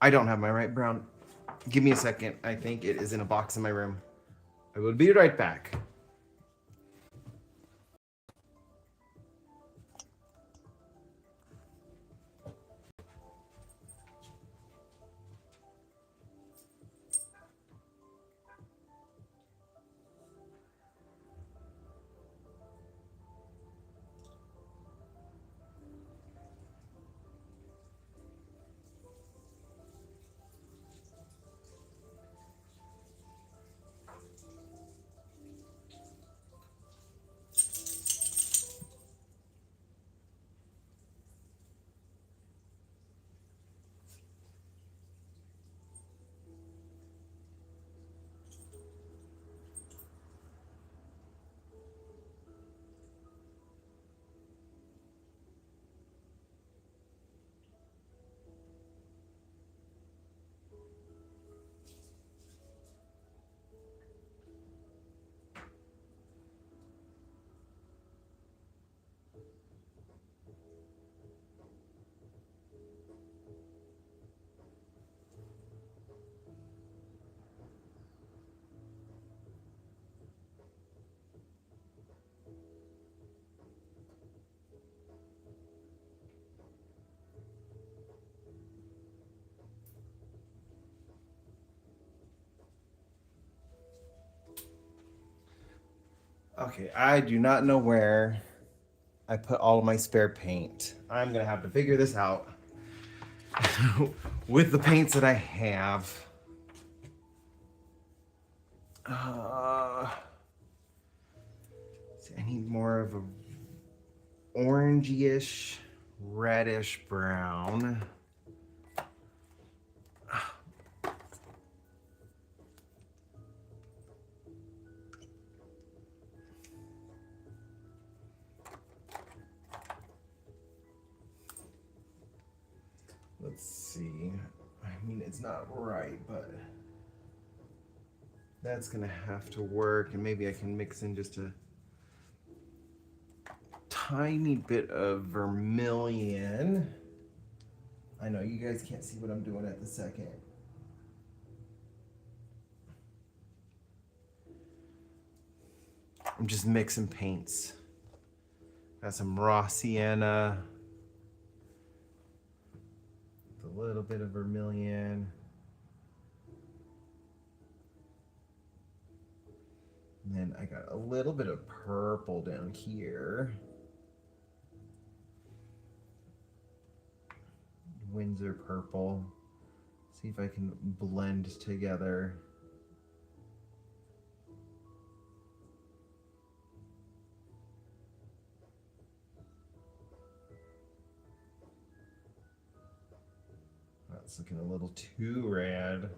Speaker 1: I don't have my right brown. Give me a second. I think it is in a box in my room. I will be right back. Okay, I do not know where I put all of my spare paint. I'm gonna have to figure this out with the paints that I have. See, I need more of a orangey-ish, reddish brown. Let's see. I mean, it's not right, but that's gonna have to work, and maybe I can mix in just a tiny bit of vermilion. I know you guys can't see what I'm doing at the second. I'm just mixing paints. Got some raw sienna, with a little bit of vermilion. And then I got a little bit of purple down here. Windsor purple. See if I can blend together. That's looking a little too red.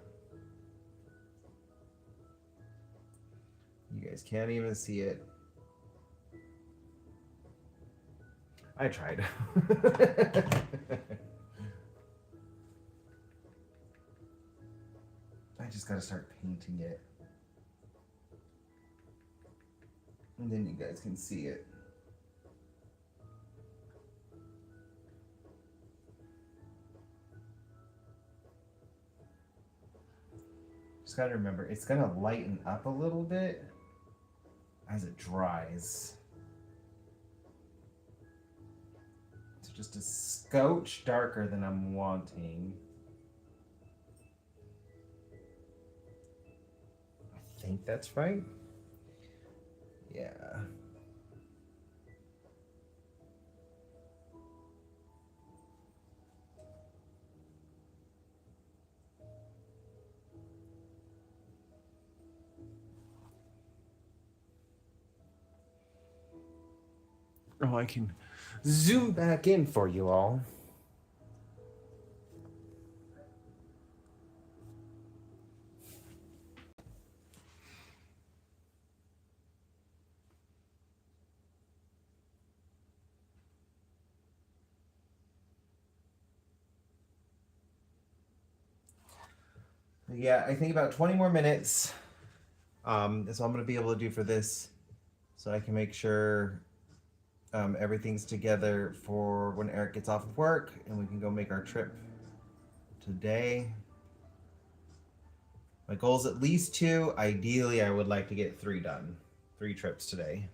Speaker 1: You guys can't even see it. I tried. I just gotta start painting it. And then you guys can see it. Just gotta remember, it's gonna lighten up a little bit as it dries. So just a scotch darker than I'm wanting. I think that's right. Yeah. Oh, I can zoom back in for you all. Yeah, I think about 20 more minutes. That's all I'm gonna be able to do for this, so I can make sure everything's together for when Eric gets off of work and we can go make our trip today. My goal is at least 2. Ideally, I would like to get 3 done. 3 trips today.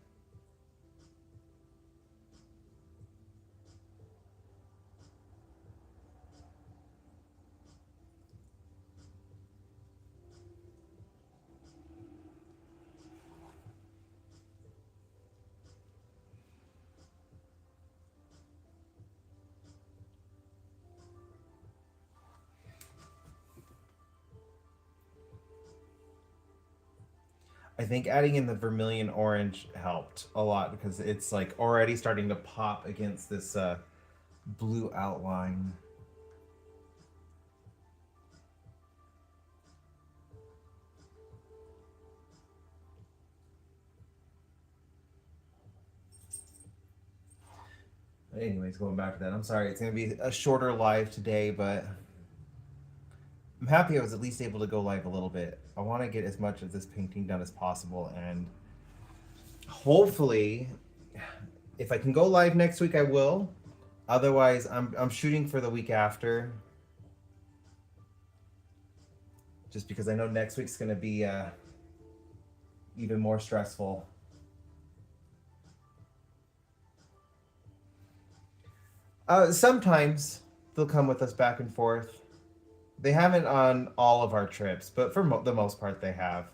Speaker 1: I think adding in the vermilion orange helped a lot because it's like already starting to pop against this blue outline. But anyways, going back to that, I'm sorry, it's going to be a shorter live today, but I'm happy I was at least able to go live a little bit. I want to get as much of this painting done as possible, and hopefully, if I can go live next week, I will. Otherwise, I'm shooting for the week after. Just because I know next week's going to be even more stressful. Sometimes they'll come with us back and forth. They haven't on all of our trips, but for the most part they have.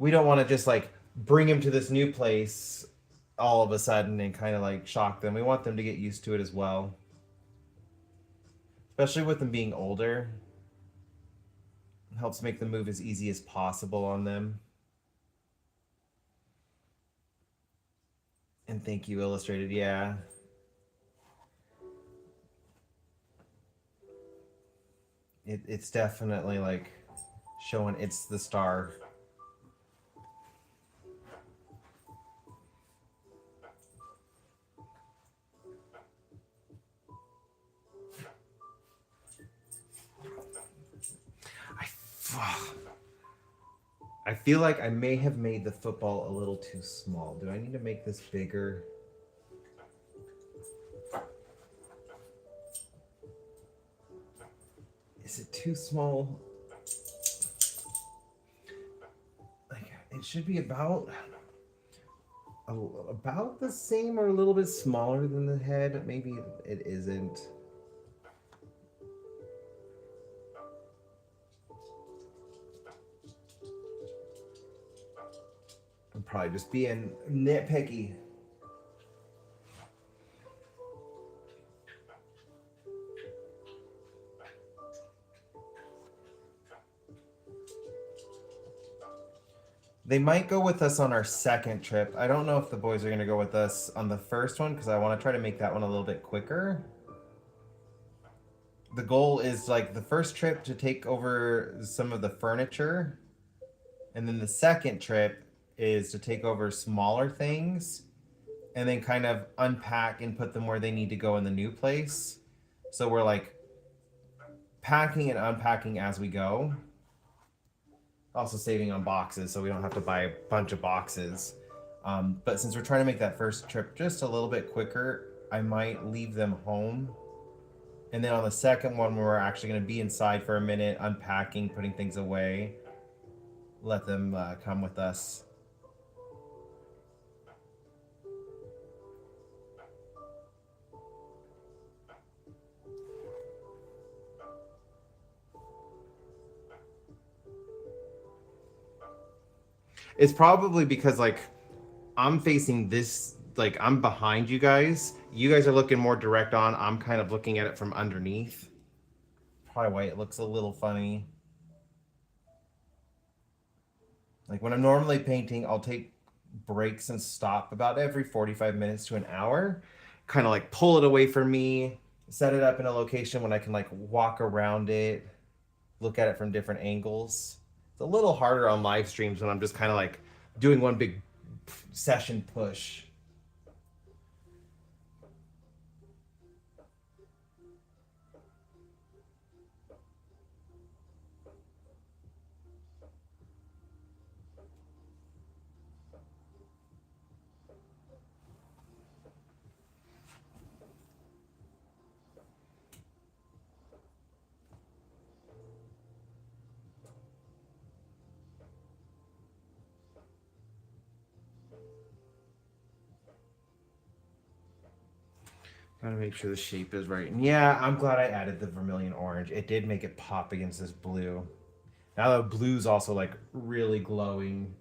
Speaker 1: we don't want to just like bring him to this new place all of a sudden and kind of like shock them. We want them to get used to it as well. Especially with them being older. It helps make the move as easy as possible on them. And thank you, Illustrated. Yeah. It's definitely like showing it's the star. I feel like I may have made the football a little too small. Do I need to make this bigger? Is it too small? Like it should be about the same or a little bit smaller than the head. Maybe it isn't. I'm probably just being nitpicky. They might go with us on our second trip. I don't know if the boys are going to go with us on the first one because I want to try to make that one a little bit quicker. The goal is like the first trip to take over some of the furniture. And then the second trip is to take over smaller things and then kind of unpack and put them where they need to go in the new place. So we're like packing and unpacking as we go. Also saving on boxes so we don't have to buy a bunch of boxes. But since we're trying to make that first trip just a little bit quicker, I might leave them home. And then on the second one, we're actually going to be inside for a minute, unpacking, putting things away. Let them come with us. It's probably because like I'm facing this, like I'm behind you guys. You guys are looking more direct on. I'm kind of looking at it from underneath. Probably why it looks a little funny. Like when I'm normally painting, I'll take breaks and stop about every 45 minutes to an hour. Kind of like pull it away from me, set it up in a location when I can like walk around it, look at it from different angles. It's a little harder on live streams when I'm just kind of like doing one big session push. Gotta make sure the shape is right. And yeah, I'm glad I added the vermilion orange. It did make it pop against this blue. Now the blue's also like really glowing.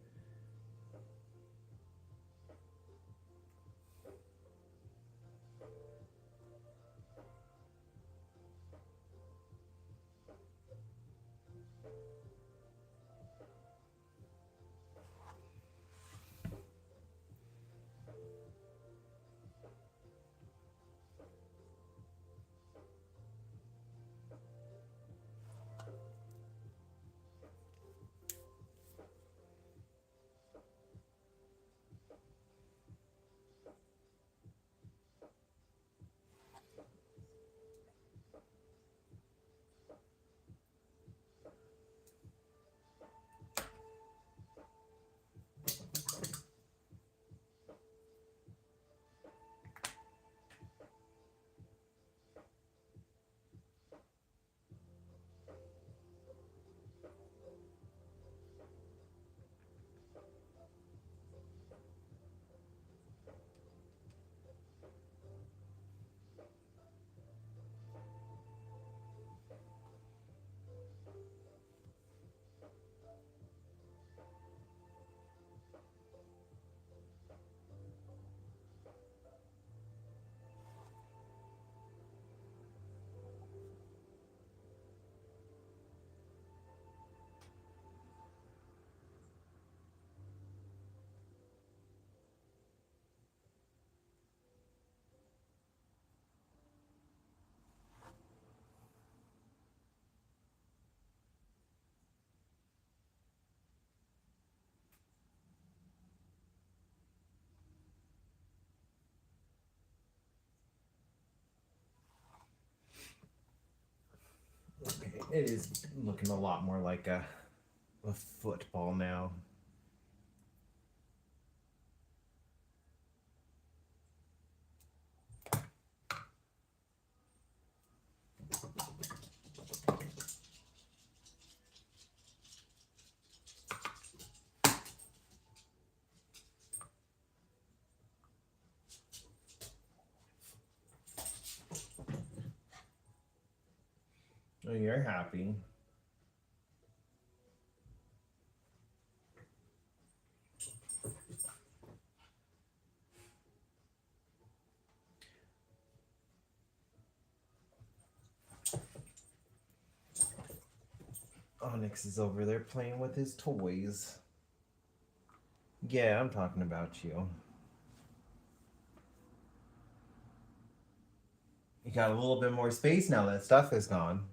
Speaker 1: It is looking a lot more like a football now. Oh, you're happy. Onyx is over there playing with his toys. Yeah, I'm talking about you. You got a little bit more space now that stuff is gone.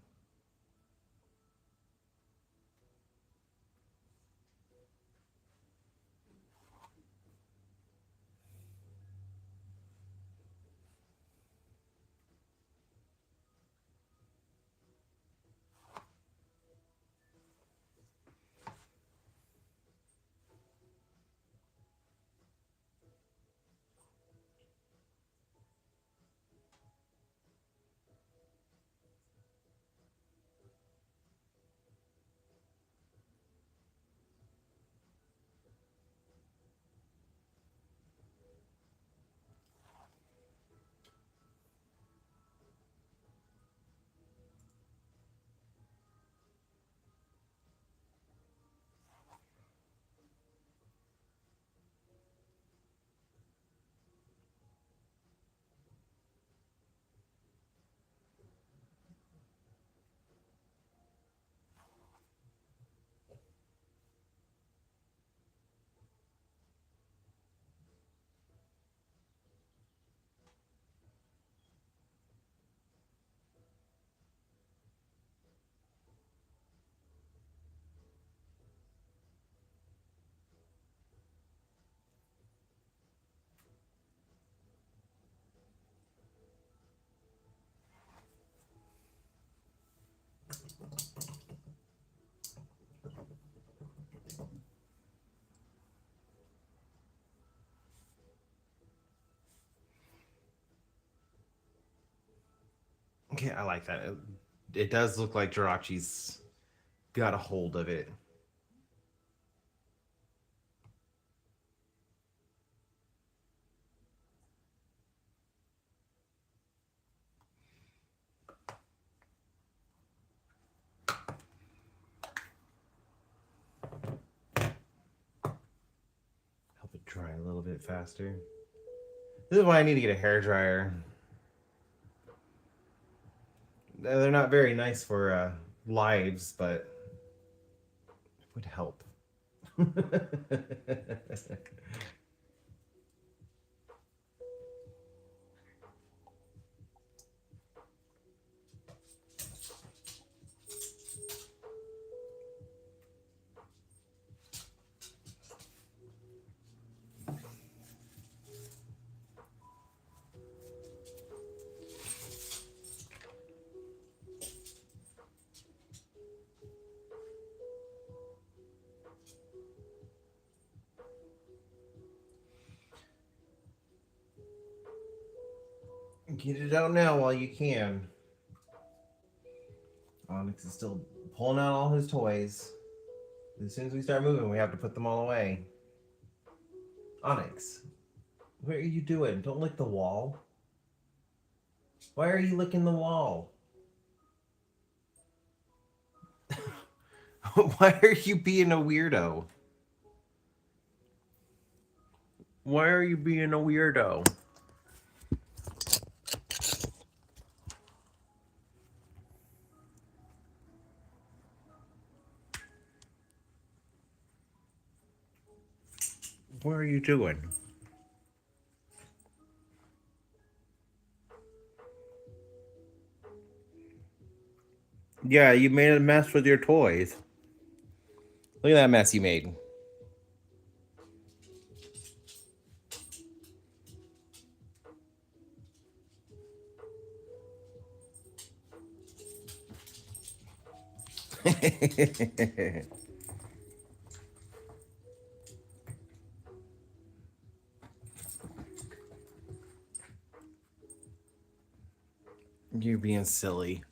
Speaker 1: Okay, I like that. It does look like Jirachi's got a hold of it. Help it dry a little bit faster. This is why I need to get a hair dryer. They're not very nice for lives, but it would help. Get it out now while you can. Onyx is still pulling out all his toys. As soon as we start moving, we have to put them all away. Onyx, what are you doing? Don't lick the wall. Why are you licking the wall? Why are you being a weirdo? Why are you being a weirdo? What are you doing? Yeah, you made a mess with your toys. Look at that mess you made. You're being silly.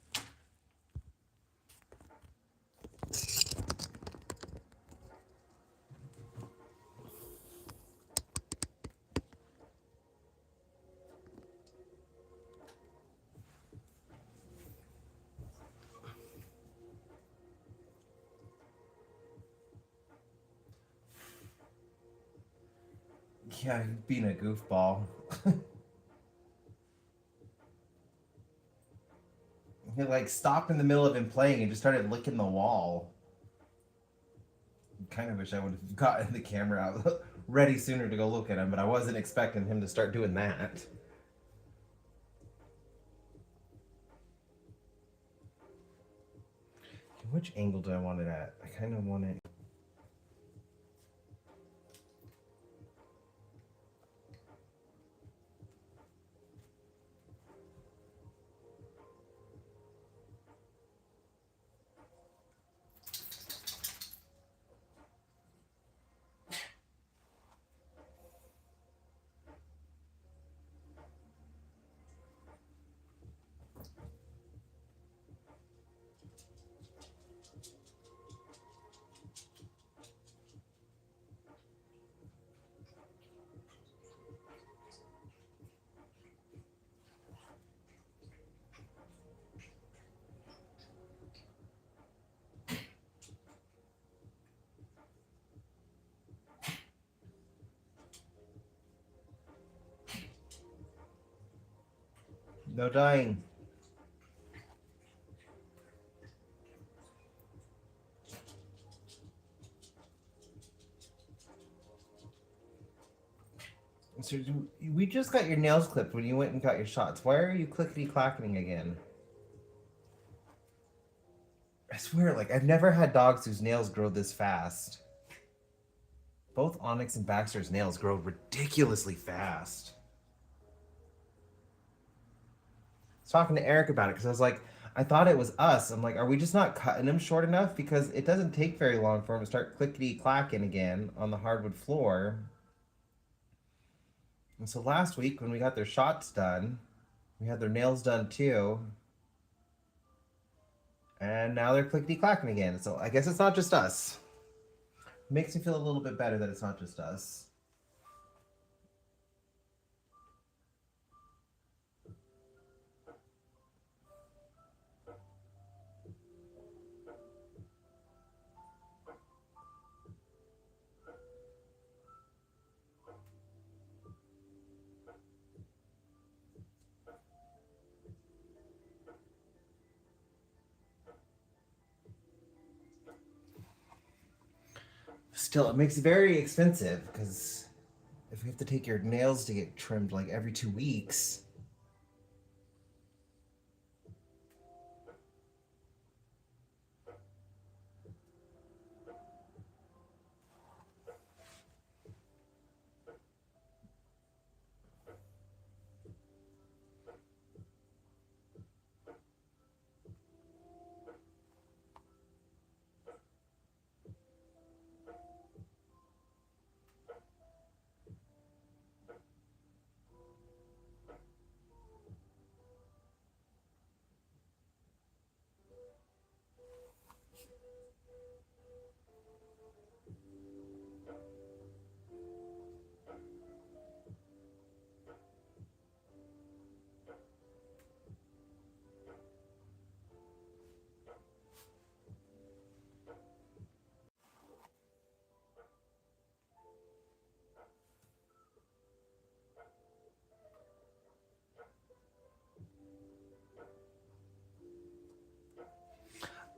Speaker 1: Yeah, you're being a goofball. He like stopped in the middle of him playing and just started licking the wall. Kind of wish I would have gotten the camera out ready sooner to go look at him, but I wasn't expecting him to start doing that. Which angle do I want it at? I kind of want it. No dying. So we just got your nails clipped when you went and got your shots. Why are you clickety-clacking again? I swear, like, I've never had dogs whose nails grow this fast. Both Onyx and Baxter's nails grow ridiculously fast. I was talking to Eric about it because I was like, I thought it was us. I'm like, are we just not cutting him short enough? Because it doesn't take very long for him to start clickety-clacking again on the hardwood floor. And so last week when we got their shots done, we had their nails done too. And now they're clickety-clacking again. So I guess it's not just us. Makes me feel a little bit better that it's not just us. Still, it makes it very expensive because if you have to take your nails to get trimmed like every 2 weeks.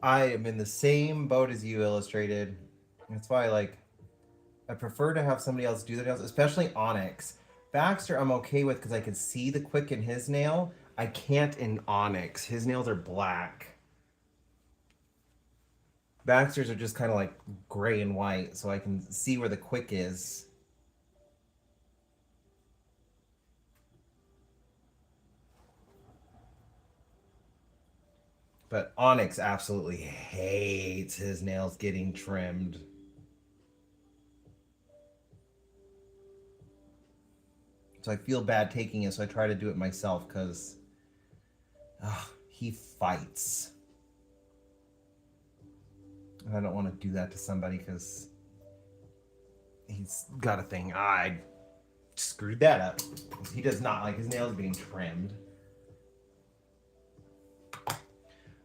Speaker 1: I am in the same boat as you, Illustrated. That's why, like, I prefer to have somebody else do the nails, especially Onyx. Baxter, I'm okay with because I can see the quick in his nail. I can't in Onyx. His nails are black. Baxter's are just kind of like gray and white, so I can see where the quick is. But Onyx absolutely hates his nails getting trimmed. So I feel bad taking it, so I try to do it myself because he fights. And I don't want to do that to somebody because he's got a thing. I screwed that up. He does not like his nails being trimmed.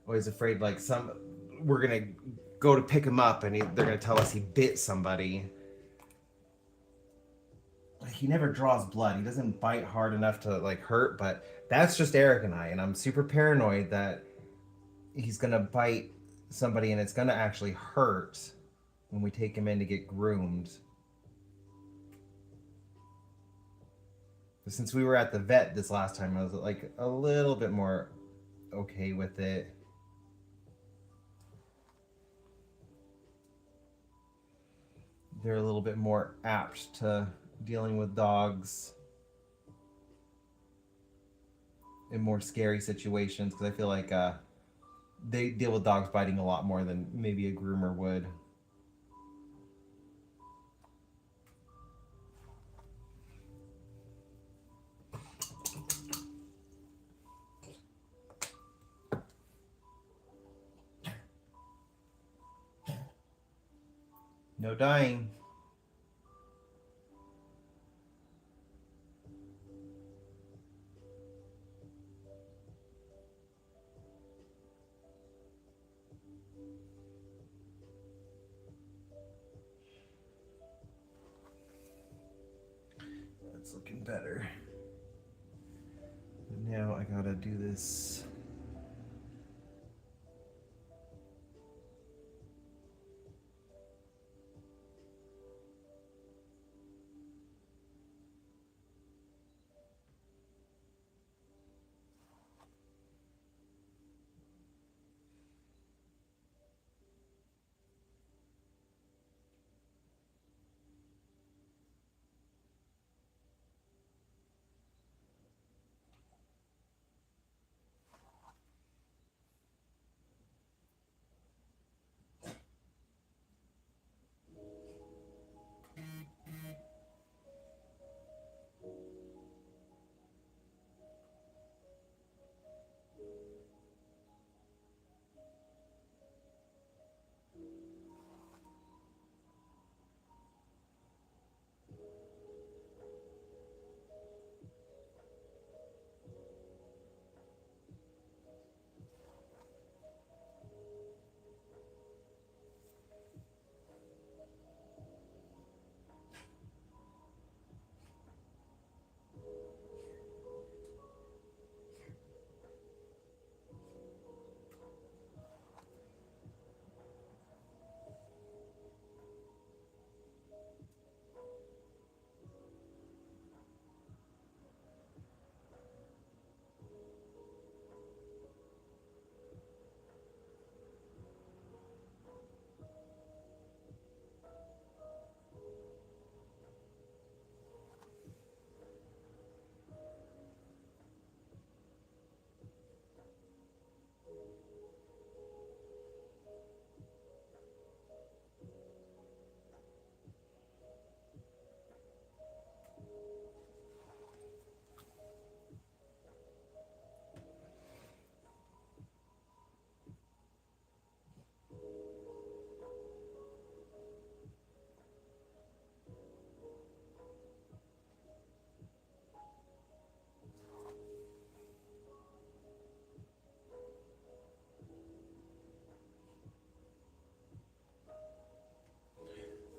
Speaker 1: Always afraid like we're gonna go to pick him up and they're gonna tell us he bit somebody. He never draws blood. He doesn't bite hard enough to like hurt, but that's just Eric and I, and I'm super paranoid that he's gonna bite somebody and it's gonna actually hurt when we take him in to get groomed. But since we were at the vet this last time, I was like a little bit more okay with it. They're a little bit more apt to dealing with dogs in more scary situations because I feel like they deal with dogs biting a lot more than maybe a groomer would. No dying. That's looking better. But now I gotta do this.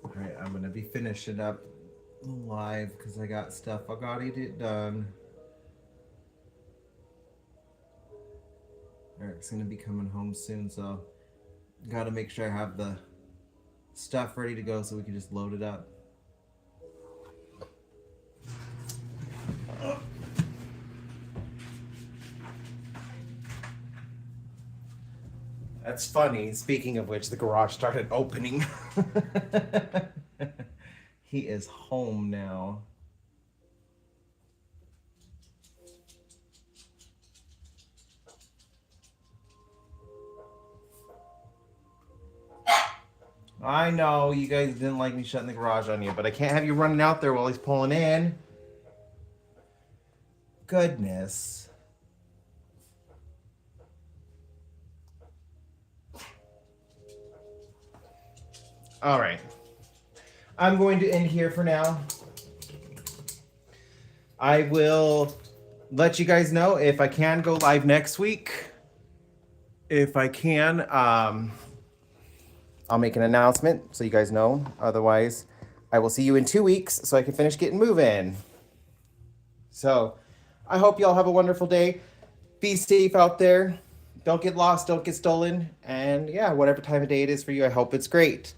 Speaker 1: Alright, I'm gonna be finishing up live because I got stuff I gotta get done. Eric's gonna be coming home soon, so gotta make sure I have the stuff ready to go so we can just load it up. That's funny. Speaking of which, the garage started opening. He is home now. I know you guys didn't like me shutting the garage on you, but I can't have you running out there while he's pulling in. Goodness. All right. I'm going to end here for now. I will let you guys know if I can go live next week. If I can, I'll make an announcement so you guys know. Otherwise, I will see you in 2 weeks so I can finish getting moving. So, I hope y'all have a wonderful day. Be safe out there. Don't get lost, don't get stolen. And yeah, whatever time of day it is for you, I hope it's great.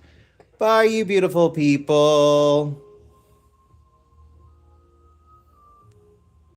Speaker 1: Bye, you beautiful people.